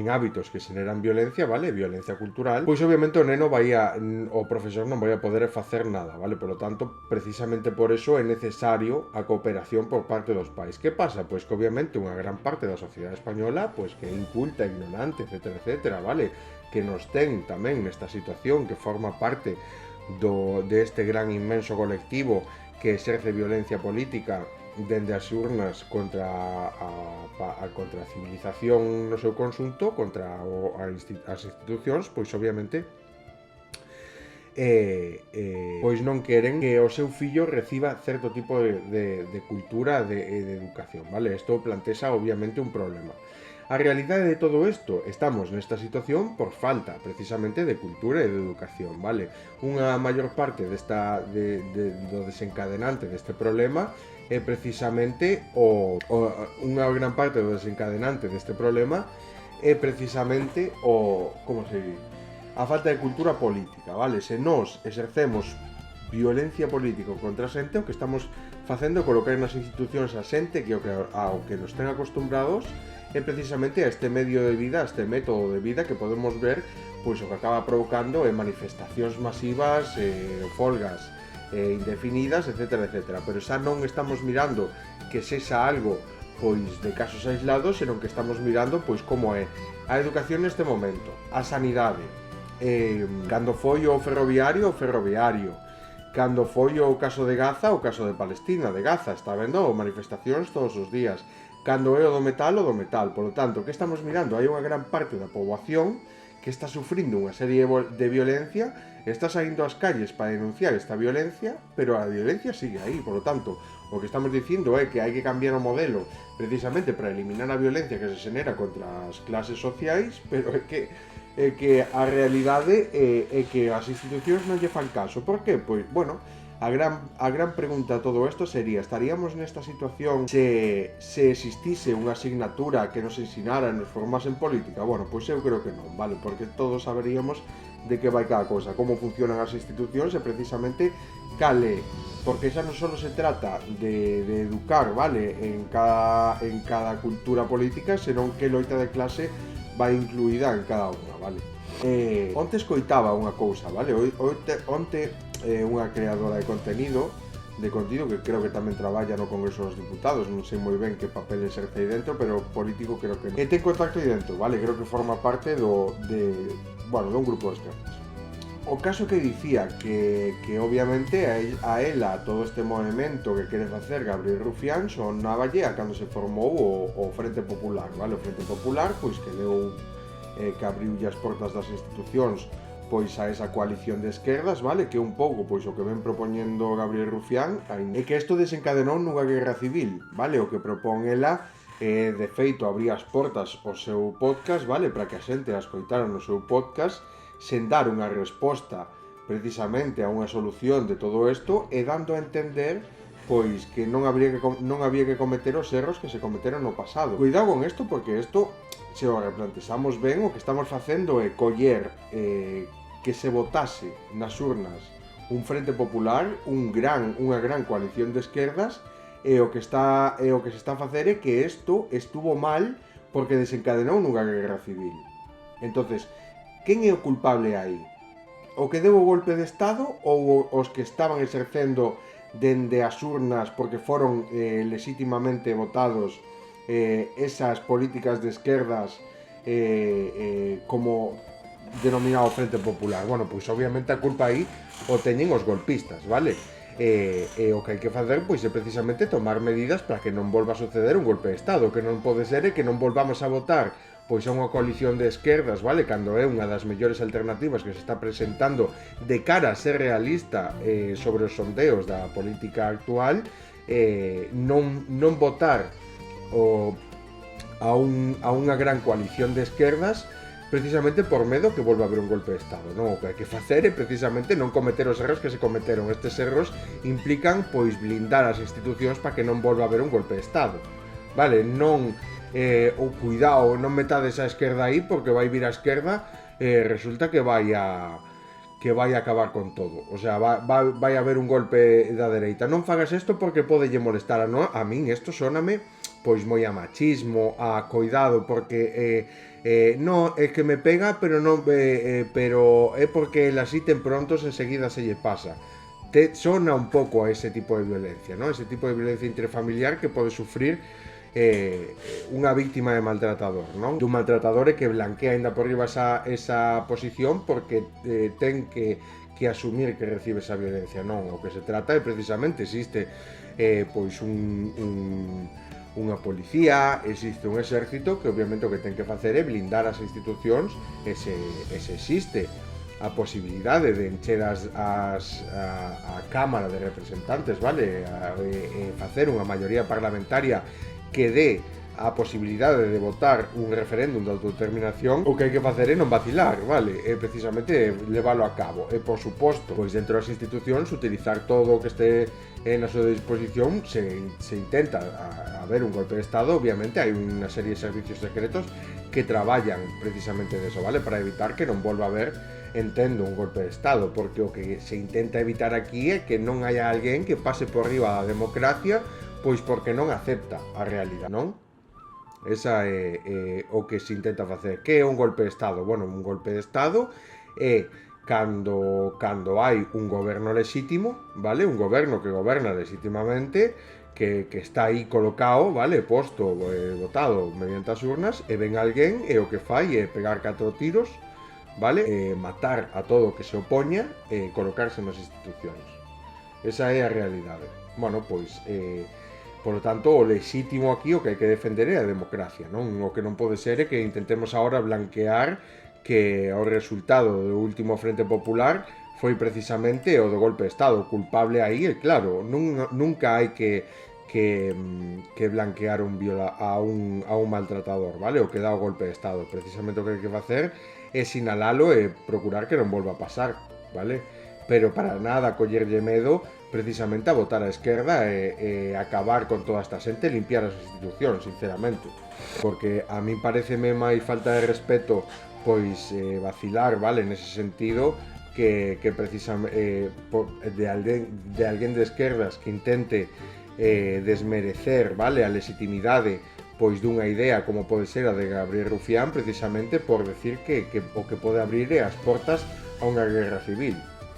hábitos que xeneran violencia, vale? Violencia cultural, pois obviamente o profesor non vai a poder facer nada, vale? Por lo tanto, precisamente por eso é necesario a cooperación por parte dos pais. Que pasa? Pois que obviamente unha gran parte da sociedade española, pois que é inculta, ignorante, etcétera, vale? Que nos ten tamén nesta situación, que forma parte deste gran inmenso colectivo que exerce violencia política dende as urnas contra a civilización no seu conxunto, contra as institucións, pois obviamente pois non queren que o seu fillo reciba certo tipo de cultura e de educación, vale? Isto plantexa obviamente un problema. A realidade de todo isto, estamos nesta situación por falta precisamente de cultura e de educación, vale? Unha maior parte do desencadenante deste problema é precisamente unha gran parte do desencadenante deste problema é precisamente a falta de cultura política, vale? Se nós exercemos violencia política contra a xente, o que estamos facendo é colocar nas institucións a xente que ao que nos ten acostumbrados é precisamente a este medio de vida, a este método de vida que podemos ver, pois o que acaba provocando manifestacións masivas, folgas indefinidas, etcétera, pero xa non estamos mirando que sexa algo pois de casos aislados, senón que estamos mirando pois como é a educación neste momento, a sanidade, cando foi o ferroviario, cando foi o caso de Gaza, o caso de Palestina, de Gaza, está vendo manifestacións todos os días, cando é o do metal, polo tanto, que estamos mirando? Hai unha gran parte da poboación que está sufrindo unha serie de violencia, está saindo ás calles para denunciar esta violencia, pero a violencia sigue aí, polo tanto, o que estamos dicindo é que hai que cambiar o modelo precisamente para eliminar a violencia que se xenera contra as clases sociais, pero é que a realidade é que as institucións non lle fan caso. Por que? Pois, bueno, a gran pregunta a todo isto sería: estaríamos nesta situación se existise unha asignatura que nos ensinara e nos formase en política? Bueno, pois eu creo que non, vale? Porque todos saberíamos de que vai cada cousa, como funcionan as institucións e precisamente cale, porque xa non só se trata de educar, vale, en cada cultura política, senón que loita de clase vai incluída en cada unha, vale. Onte escoitaba unha cousa, vale, onte unha creadora de contido que creo que tamén traballa no Congreso dos Diputados, non sei moi ben que papel exerce aí dentro, pero político creo que non. E ten contacto aí dentro, vale, creo que forma parte dun grupo de esquerdas. O caso que dicía que obviamente a ela todo este movimento que quere facer Gabriel Rufián sonáballe a cando se formou o Frente Popular, vale, o Frente Popular, pois que deu que abriulle as portas das institucións pois a esa coalición de esquerdas, vale, que un pouco pois o que ven propoñendo Gabriel Rufián é que isto desencadenou nunha guerra civil, vale, o que propón ela de feito abrir as portas ao seu podcast, vale, para que a xente a escoitara no seu podcast sen dar unha resposta precisamente a unha solución de todo isto e dando a entender pois que non había que cometer os erros que se cometeron no pasado. Cuidado con isto porque isto, se o replantexamos ben, o que estamos facendo é coller que se votase nas urnas un Frente Popular, unha gran coalición de esquerdas, e o que se está a facer é que isto estuvo mal porque desencadenou nunha guerra civil. Entonces, quen é o culpable aí? O que deu o golpe de Estado ou os que estaban exercendo dende as urnas porque foron legítimamente votados esas políticas de esquerdas como denominado Frente Popular? Bueno, pois obviamente a culpa aí o teñen os golpistas, vale? E o que hai que facer pois é precisamente tomar medidas para que non volva a suceder un golpe de Estado. O que non pode ser é que non volvamos a votar pois a unha coalición de esquerdas, vale, cando é unha das mellores alternativas que se está presentando de cara a ser realista sobre os sondeos da política actual, non votar a unha gran coalición de esquerdas precisamente por medo que volva a haber un golpe de Estado, non? O que hai que facer é precisamente non cometer os erros que se cometeron. Estes erros implican pois blindar as institucións para que non volva a haber un golpe de Estado, vale? Non cuidado, non metades a esquerda aí porque vai vir a esquerda resulta que vai a acabar con todo. O sea, vai a haber un golpe da dereita. Non fagas isto porque podelle molestar a min isto sóname pois moi a machismo, a coidado porque non é que me pega, pero non pero é porque la siten prontos enseguida se lle pasa. Te sona un pouco a ese tipo de violencia, ¿no? Ese tipo de violencia intrafamiliar que pode sufrir unha víctima de maltratador, non? Dun maltratador que blanquea ainda por riba esa posición porque ten que asumir que recibe esa violencia, non? O que se trata é precisamente existe pois unha policía, existe un exército que obviamente o que ten que facer é blindar as institucións e se existe a posibilidade de encher a Cámara de Representantes, vale? Facer unha maioría parlamentaria que dé a posibilidade de votar un referéndum de autodeterminación, o que hai que facer é non vacilar, vale? É precisamente leválo a cabo. E, por suposto, pois dentro das institucións, utilizar todo o que este na súa disposición. Se intenta haber un golpe de Estado, obviamente hai unha serie de servicios secretos que traballan precisamente de eso, vale? Para evitar que non volva a haber, entendo, un golpe de Estado, porque o que se intenta evitar aquí é que non haya alguén que pase por riba da democracia pois porque non acepta a realidade, non? Esa é o que se intenta facer. Que é un golpe de Estado? Bueno, un golpe de Estado é cando hai un goberno lexítimo, vale? Un goberno que goberna legítimamente, que está aí colocado, vale? Posto, votado mediante as urnas, e ven alguén e o que fai é pegar 4 tiros, vale? Matar a todo o que se opoña e colocarse nas institucións. Esa é a realidade. Bueno, pois por lo tanto, o lexítimo aquí o que hai que defender é a democracia, non? O que non pode ser é que intentemos agora blanquear que o resultado do último Frente Popular foi precisamente o do golpe de Estado. O culpable aí é claro, nunca hai que blanquear a un maltratador, vale? O que dá o golpe de Estado. Precisamente o que hai que facer é sinalalo e procurar que non volva a pasar, vale? Pero para nada collerlle medo precisamente a votar a esquerda e acabar con toda esta xente, limpiar as institucións, sinceramente. Porque a min pareceme máis falta de respeto pois vacilar, vale, nese sentido, que precisamente de alguén de esquerdas que intente desmerecer, vale, a legitimidade pois dunha idea como pode ser a de Gabriel Rufián, precisamente por decir que o que pode abrir as portas a unha guerra civil,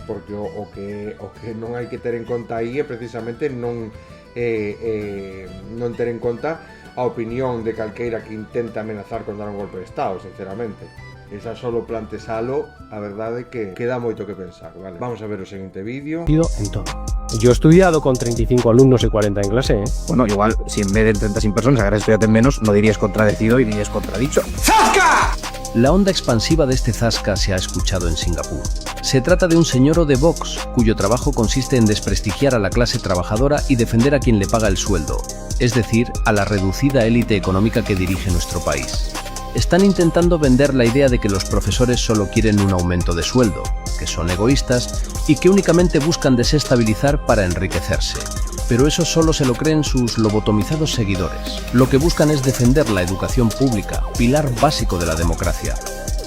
porque o que non hai que ter en conta aí é precisamente non ter en conta a opinión de calqueira que intenta amenazar con dar un golpe de Estado, sinceramente. Esa solo plantexalo, a verdade que queda moito que pensar, vale. Vamos a ver o seguinte vídeo. En todo. Yo he estudiado con 35 alumnos y 40 en clase, ¿eh? Bueno, igual, si en vez de 30 sin personas agarras estudiante en menos, no dirías contradecido y dirías contradicho. ¡Zasca! La onda expansiva de este zasca se ha escuchado en Singapur. Se trata de un señoro de Vox, cuyo trabajo consiste en desprestigiar a la clase trabajadora y defender a quien le paga el sueldo, es decir, a la reducida élite económica que dirige nuestro país. Están intentando vender la idea de que los profesores solo quieren un aumento de sueldo, que son egoístas y que únicamente buscan desestabilizar para enriquecerse. Pero eso solo se lo creen sus lobotomizados seguidores. Lo que buscan es defender la educación pública, pilar básico de la democracia.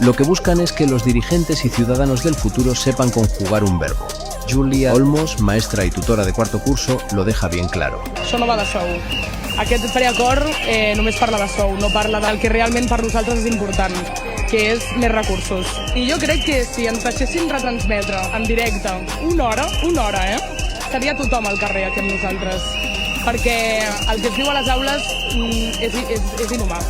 Lo que buscan es que los dirigentes y ciudadanos del futuro sepan conjugar un verbo. Julia Olmos, maestra y tutora de cuarto curso, lo deja bien claro. Això no va de sou. Aquest preacord només parla de sou, no parla del que realment per nosaltres és important, que és més recursos. I jo crec que si ens deixéssim retransmetre en directe una hora, estaria tothom al carrer aquí amb nosaltres, perquè el que es diu a les aules és inhumà.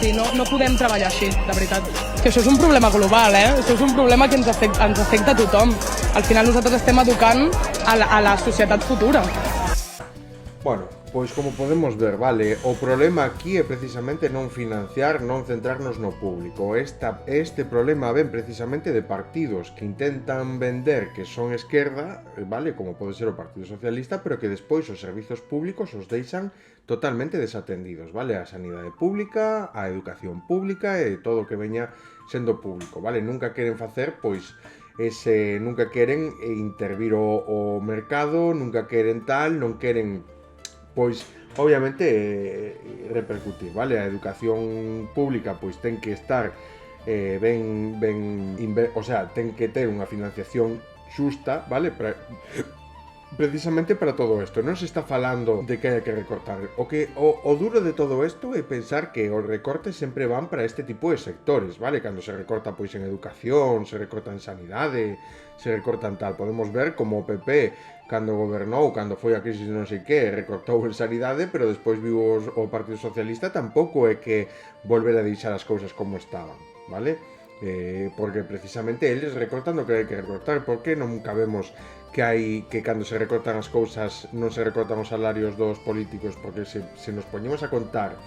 Sí, no podem treballar així, de veritat. Que això és un problema global, Això és un problema que ens afecta a tothom. Al final nosaltres estem educant a la societat futura. Bueno, pois como podemos ver, vale, o problema aquí é precisamente non financiar, non centrarnos no público. Este problema ven precisamente de partidos que intentan vender que son esquerda, vale, como pode ser o Partido Socialista, pero que despois os servizos públicos os deixan totalmente desatendidos, vale, a sanidade pública, a educación pública e todo o que veña sendo público, vale, nunca queren facer, pois, nunca queren intervir o mercado, nunca queren tal, non queren pois obviamente repercutir, vale? A educación pública pois ten que estar o sea, ten que ter unha financiación xusta, vale? Precisamente para todo isto, non se está falando de que haya que recortar. O duro de todo isto é pensar que os recortes sempre van para este tipo de sectores, vale? Cando se recorta pois en educación, se recorta en sanidade, se recortan tal. Podemos ver como o PP, cando gobernou, cando foi a crisis non sei que, recortou en sanidade, pero despois viu o Partido Socialista tampouco é que volver a deixar as cousas como estaban, vale? Porque precisamente eles recortan o que hai que recortar, porque non cabemos que cando se recortan as cousas non se recortan os salarios dos políticos, porque se nos poñemos a contar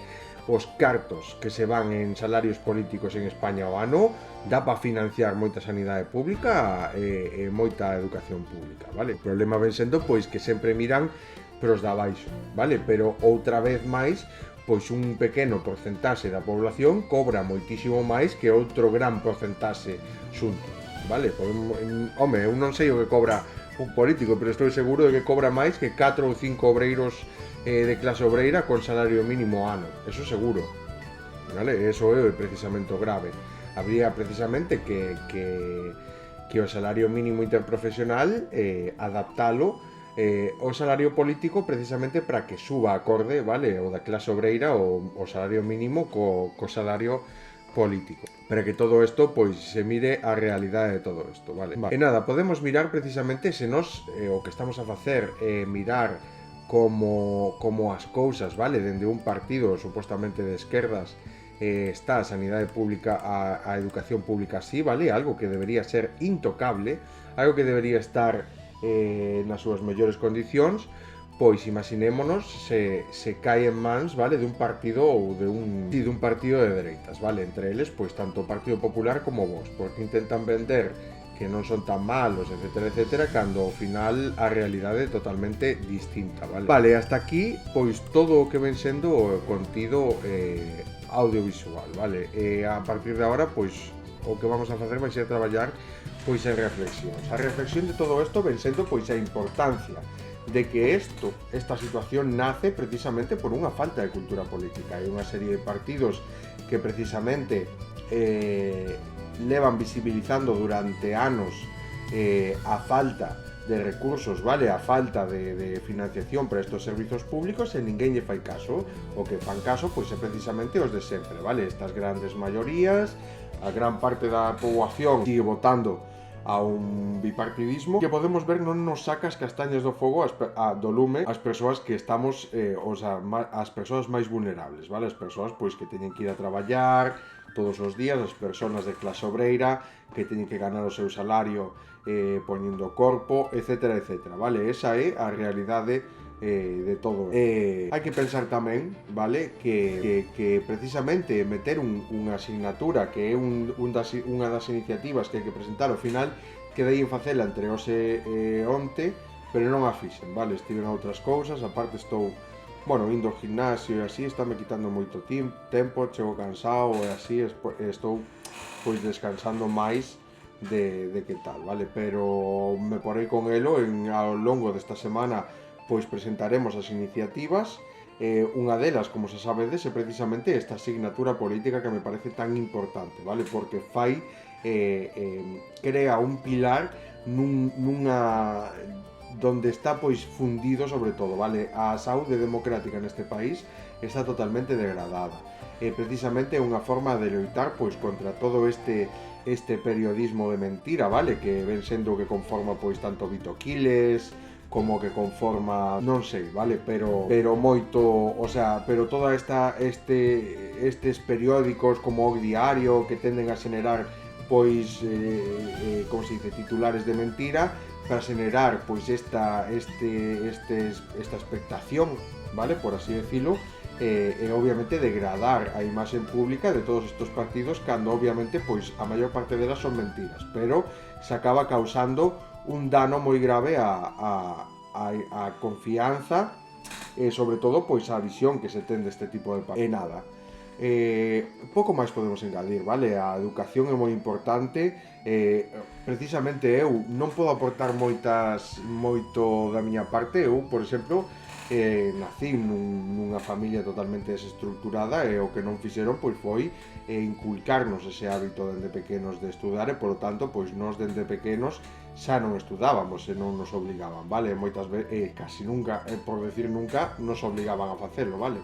os cartos que se van en salarios políticos en España ao ano, dá para financiar moita sanidade pública e moita educación pública, vale? O problema ven sendo pois que sempre miran pros de abaixo, vale? Pero outra vez máis, pois un pequeno porcentaxe da población cobra moitísimo máis que outro gran porcentaxe xunto, vale? Home, eu non sei o que cobra un político, pero estou seguro de que cobra máis que 4 ou 5 obreiros de clase obreira con salario mínimo ano, eso seguro, vale? Eso é precisamente o grave. Habría precisamente que o salario mínimo interprofesional adaptalo o salario político precisamente para que suba acorde, vale, o da clase obreira o salario mínimo co salario político, para que todo isto pois se mire a realidade de todo isto, vale? E nada, podemos mirar precisamente se nos o que estamos a facer mirar como as cousas, vale, dende un partido supostamente de esquerdas está a sanidade pública, a educación pública así, vale, algo que debería ser intocable, algo que debería estar nas súas mellores condicións, pois imaginémonos se cae en mans, vale, dun partido ou dun partido de dereitas, vale, entre eles, pois tanto o Partido Popular como Vox, porque intentan vender que non son tan malos, etcétera, etcétera, cando ao final a realidade é totalmente distinta, vale? Vale, hasta aquí, pois todo o que ven sendo o contido audiovisual, vale? E a partir de agora, pois o que vamos a facer vai ser traballar pois en reflexións. A reflexión de todo isto ven sendo pois a importancia de que esta situación nace precisamente por unha falta de cultura política. Hai unha serie de partidos que precisamente levan visibilizando durante anos a falta de recursos, vale, a falta de financiación para estos servizos públicos, e ninguén lle fai caso. O que fan caso pois é precisamente os de sempre, vale, estas grandes maiorías, a gran parte da poboación sigue votando a un bipartidismo que podemos ver non nos saca as castañas do fogo do lume as persoas que estamos as persoas máis vulnerables, vale? As persoas pois que teñen que ir a traballar todos os días, as persoas de clase obreira que teñen que ganar o seu salario poñendo corpo, etcétera, etcétera, vale? Esa é a realidade de todo. Hai que pensar tamén, vale, que precisamente meter unha asignatura que é unha das iniciativas que hai que presentar ao final, quedei en facela entre hoxe e onte, pero non a fixen, vale? Estiven a outras cousas, aparte estou, bueno, indo ao gimnasio e así, está me quitando moito tempo, chego cansado e así, estou pois descansando máis de que tal, vale? Pero me porei con elo ao longo desta semana. Pois presentaremos as iniciativas, unha delas, como se sabedes, é precisamente esta asignatura política que me parece tan importante, vale? Porque fai, crea un pilar nunha donde está pois fundido sobre todo, vale? A saúde democrática neste país está totalmente degradada. Precisamente é unha forma de loitar pois contra todo este periodismo de mentira, vale? Que ven sendo que conforma pois tanto Vito Quiles como que conforma, non sei, vale, pero moito, o sea, pero toda estes periódicos como O Diario que tenden a xenerar pois como se dice, titulares de mentira para xenerar pois esta expectación, vale, por así decirlo, e obviamente degradar a imaxe pública de todos estes partidos cando obviamente pois a maior parte delas son mentiras, pero se acaba causando un dano moi grave a confianza e sobre todo pois a visión que se ten deste tipo de partidos. E nada, pouco máis podemos engadir, vale? A educación é moi importante, precisamente eu non podo aportar moito da miña parte. Eu, por exemplo, nací nunha familia totalmente desestructurada e o que non fixeron pois foi inculcarnos ese hábito dende pequenos de estudar e polo tanto pois nós dende pequenos xa non estudábamos e non nos obligaban, vale? Moitas veces, casi nunca, por decir nunca, nos obligaban a facelo, vale?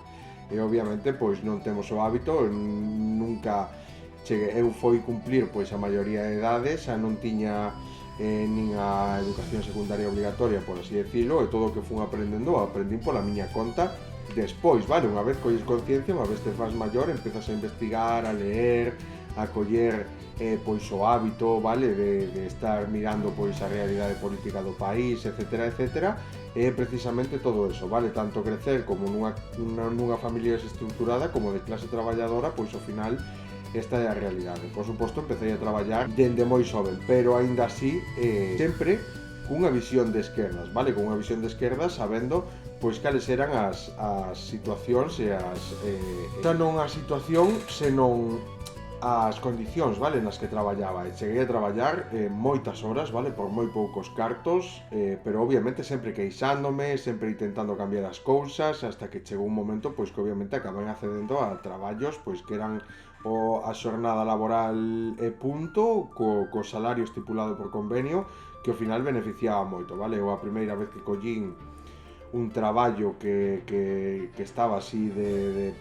E obviamente pois non temos o hábito, nunca cheguei, eu foi cumplir pois a maioría de edades, xa non tiña nin a educación secundaria obligatoria, por así decirlo, e todo o que fun aprendín pola miña conta despois, vale? Unha vez colles conciencia, unha vez te faz maior, empezas a investigar, a leer, a coller pois o hábito, vale, de estar mirando pois a realidade política do país, etcétera, etcétera, e precisamente todo eso, vale, tanto crecer como nunha familia desestructurada como de clase traballadora, pois ao final esta é a realidade. Por suposto, empecé a traballar dende moi xoven, pero aínda así sempre cunha visión de esquerdas, vale, con unha visión de esquerdas sabendo pois cales eran as situacións e xa non a situación, senón as condicións, vale, nas que traballaba. E cheguei a traballar moitas horas, vale, por moi poucos cartos, pero obviamente sempre queixándome, sempre intentando cambiar as cousas, hasta que chegou un momento pois que obviamente acabei accedendo a traballos pois que eran a xornada laboral e punto, co salario estipulado por convenio, que ao final beneficiaba moito, vale? Eu a primeira vez que collín un traballo que estaba así de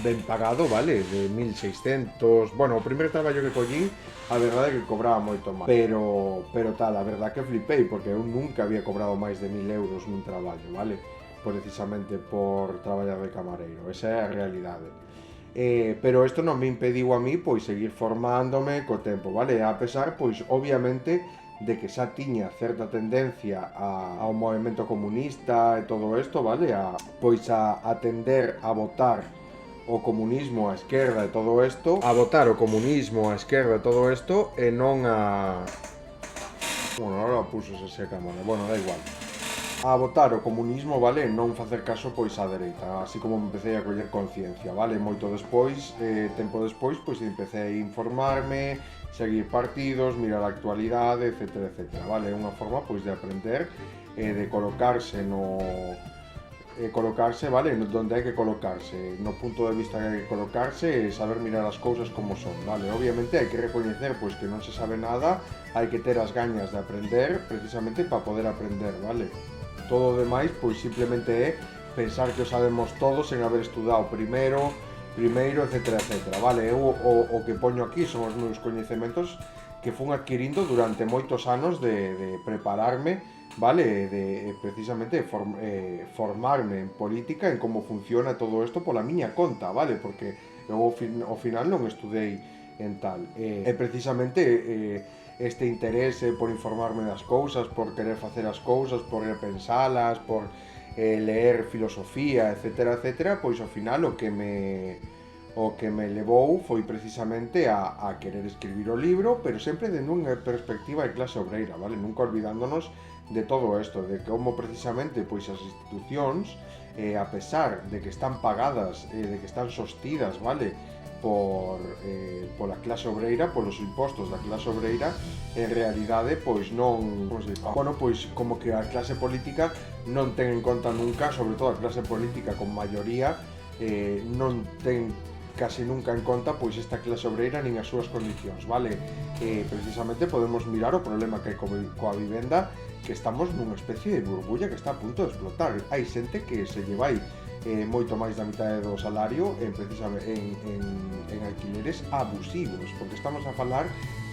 ben pagado, vale, de 1600, bueno, o primeiro traballo que collín, a verdade é que cobraba moito máis, pero tal, a verdade que flipei, porque eu nunca había cobrado máis de 1000 euros nun traballo, vale, precisamente por traballar de camareiro, esa é a realidade. Pero isto non me impediu a mí, pois, seguir formándome co tempo, vale, a pesar, pois, obviamente, de que xa tiña certa tendencia ao movimento comunista e todo isto, vale, pois a tender a votar o comunismo, a esquerda e todo isto, a votar o comunismo, a esquerda e todo isto, e non a... Bueno, agora puxos esa cámara, bueno, da igual. A votar o comunismo, vale, non facer caso pois á dereita, así como empecé a coller conciencia, vale, moito despois, tempo despois, pois empecé a informarme, seguir partidos, mirar a actualidade, etcétera, etcétera, vale, é unha forma pois de aprender, de colocarse colocarse, vale, donde hai que colocarse, no punto de vista que hai que colocarse, saber mirar as cousas como son, vale, obviamente hai que recoñecer pois que non se sabe nada, hai que ter as gañas de aprender, precisamente para poder aprender, vale, todo o demais pois simplemente é pensar que o sabemos todos sen haber estudado primeiro, etcétera, etcétera, vale, eu o que poño aquí son os meus coñecementos que fun adquirindo durante moitos anos de prepararme, vale, de precisamente formarme en política, en como funciona todo isto pola miña conta, vale, porque eu ao final non estudei en tal, precisamente este interese por informarme das cousas, por querer facer as cousas, por pensalas, por leer filosofía, etcétera, etcétera, pois ao final o que me levou foi precisamente a querer escribir o libro, pero sempre dende unha perspectiva de clase obreira, vale? Nunca olvidándonos de todo isto, de como precisamente pois as institucións, a pesar de que están pagadas, de que están sostidas, vale, pola clase obreira, polos impostos da clase obreira, en realidade pois non, bueno, pois como que a clase política non ten en conta nunca, sobre todo a clase política con maioría, non ten casi nunca en conta pois esta clase obreira nin as súas condicións, vale? Precisamente podemos mirar o problema que hai coa vivenda, que estamos nunha especie de burbulla que está a punto de explotar. Hai xente que se llevai moito máis da mitad do salario precisamente en alquileres abusivos, porque estamos a falar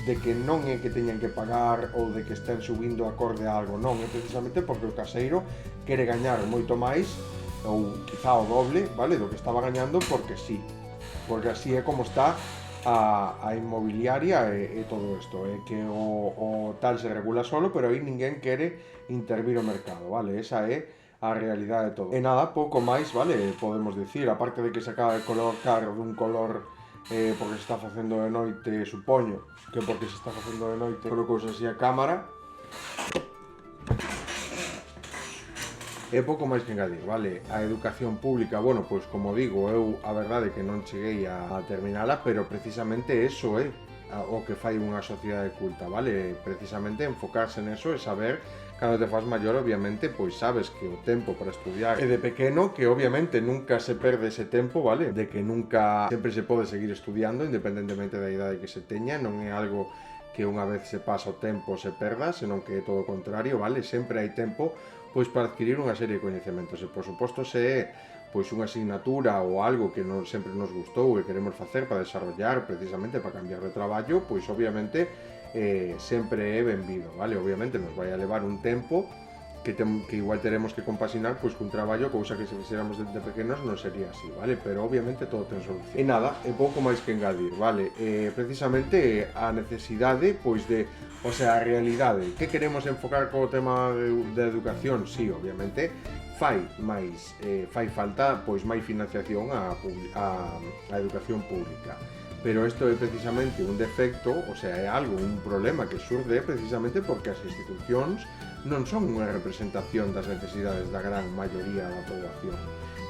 de que non é que teñan que pagar ou de que estén subindo acorde a algo, non, é precisamente porque o caseiro quere gañar moito máis ou quizá o doble, vale, do que estaba gañando porque sí, porque así é como está a inmobiliaria e todo isto, que o tal se regula solo, pero aí ninguén quere intervir o mercado, vale, esa é a realidade de todo. E nada, pouco máis, vale, podemos dicir, aparte de que se acaba de colocar dun color porque se está facendo de noite, supoño que porque se está facendo de noite, colocouse así a cámara, e pouco máis que engadir, vale? A educación pública, bueno, pois como digo, eu a verdade que non cheguei a terminala, pero precisamente eso é o que fai unha sociedade culta, vale? Precisamente enfocarse neso e saber, cando te faz maior, obviamente, pois sabes que o tempo para estudiar é de pequeno, que obviamente nunca se perde ese tempo, vale? De que nunca sempre se pode seguir estudiando, independentemente da idade que se teña, non é algo que unha vez se pasa o tempo se perda, senón que é todo o contrario, vale? Sempre hai tempo pois para adquirir unha serie de coñecementos e, por suposto, se é pois unha asignatura ou algo que non sempre nos gustou e queremos facer para desarrollar precisamente para cambiar de traballo, pois obviamente sempre é benvido, vale? Obviamente nos vai a levar un tempo que igual teremos que compaxinar pois cun traballo, cousa que se fixéramos desde pequenos non sería así, vale? Pero obviamente todo ten solución. E nada, é pouco máis que engadir, vale? Precisamente a necesidade pois de, o sea, a realidade, que queremos enfocar co tema de educación? Sí, obviamente fai falta pois máis financiación á educación pública. Pero isto é precisamente un defecto, o sea, é algo, un problema que xurde precisamente porque as institucións non son unha representación das necesidades da gran maioría da poboación,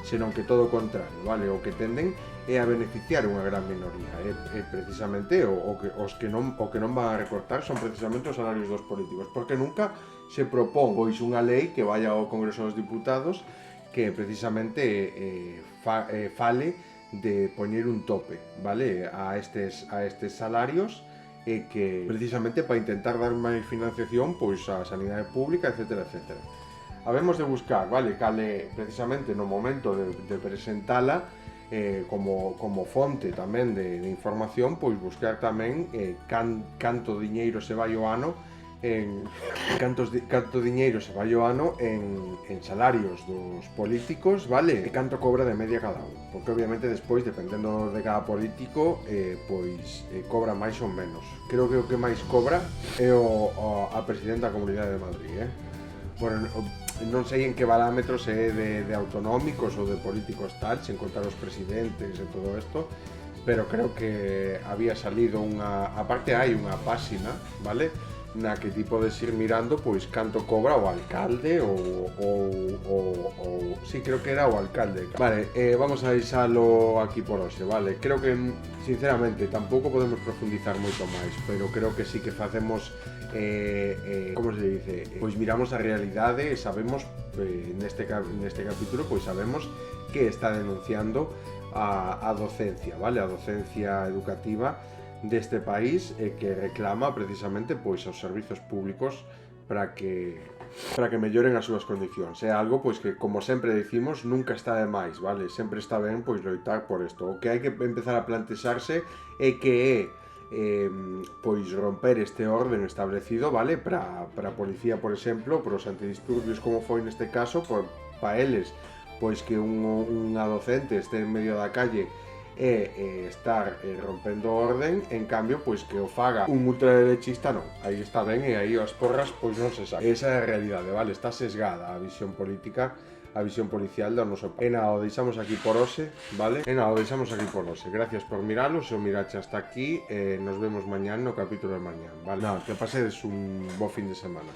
senón que todo o contrario, vale? O que tenden é a beneficiar unha gran minoría, é precisamente o que non van a recortar son precisamente os salarios dos políticos, porque nunca se propón pois unha lei que vaya ao Congreso dos Diputados que precisamente fale de poñer un tope, vale, a estes salarios e que precisamente para intentar dar máis financiación pois a sanidade pública, etcétera, etcétera. Habemos de buscar, vale, cale precisamente no momento de presentala como fonte tamén de información, pois buscar tamén canto diñeiro se vai o ano canto diñeiro se vai o ano en salarios dos políticos, vale? E canto cobra de media cada un, porque obviamente despois, dependendo de cada político, pois cobra máis ou menos. Creo que o que máis cobra é a presidenta da Comunidade de Madrid, Bueno, non sei en que parámetros é de autonómicos ou de políticos tal, sen contar os presidentes e todo isto, pero creo que había salido aparte hai unha páxina, vale? na que ti podes ir mirando pois canto cobra o alcalde sí, creo que era o alcalde. Vale, vamos a deixalo aquí por hoxe, vale? Creo que, sinceramente, tampouco podemos profundizar moito máis, pero creo que sí que facemos, como se dice? Pois miramos a realidade e sabemos, neste capítulo, pois sabemos que está denunciando a docencia, vale? A docencia educativa deste país que reclama precisamente pois aos servizos públicos para que melloren as súas condicións. É algo pois que, como sempre dicimos, nunca está de máis, vale? Sempre está ben pois loitar por isto. O que hai que empezar a plantexarse é que pois romper este orden establecido, vale? Para a policía, por exemplo, para os antidisturbios, como foi neste caso, para eles, pois que unha docente este en medio da calle estar rompendo o orden, en cambio, pois que o faga un ultraderechista, non. Aí está ben e aí as porras, pois non se sabe. Esa é a realidade, vale? Está sesgada a visión política, a visión policial do noso país. E nada, o deixamos aquí por hoxe, vale? Gracias por miralo, se o mirache hasta aquí, nos vemos mañán no capítulo de mañán, vale? Nada, que pasedes un bo fin de semana.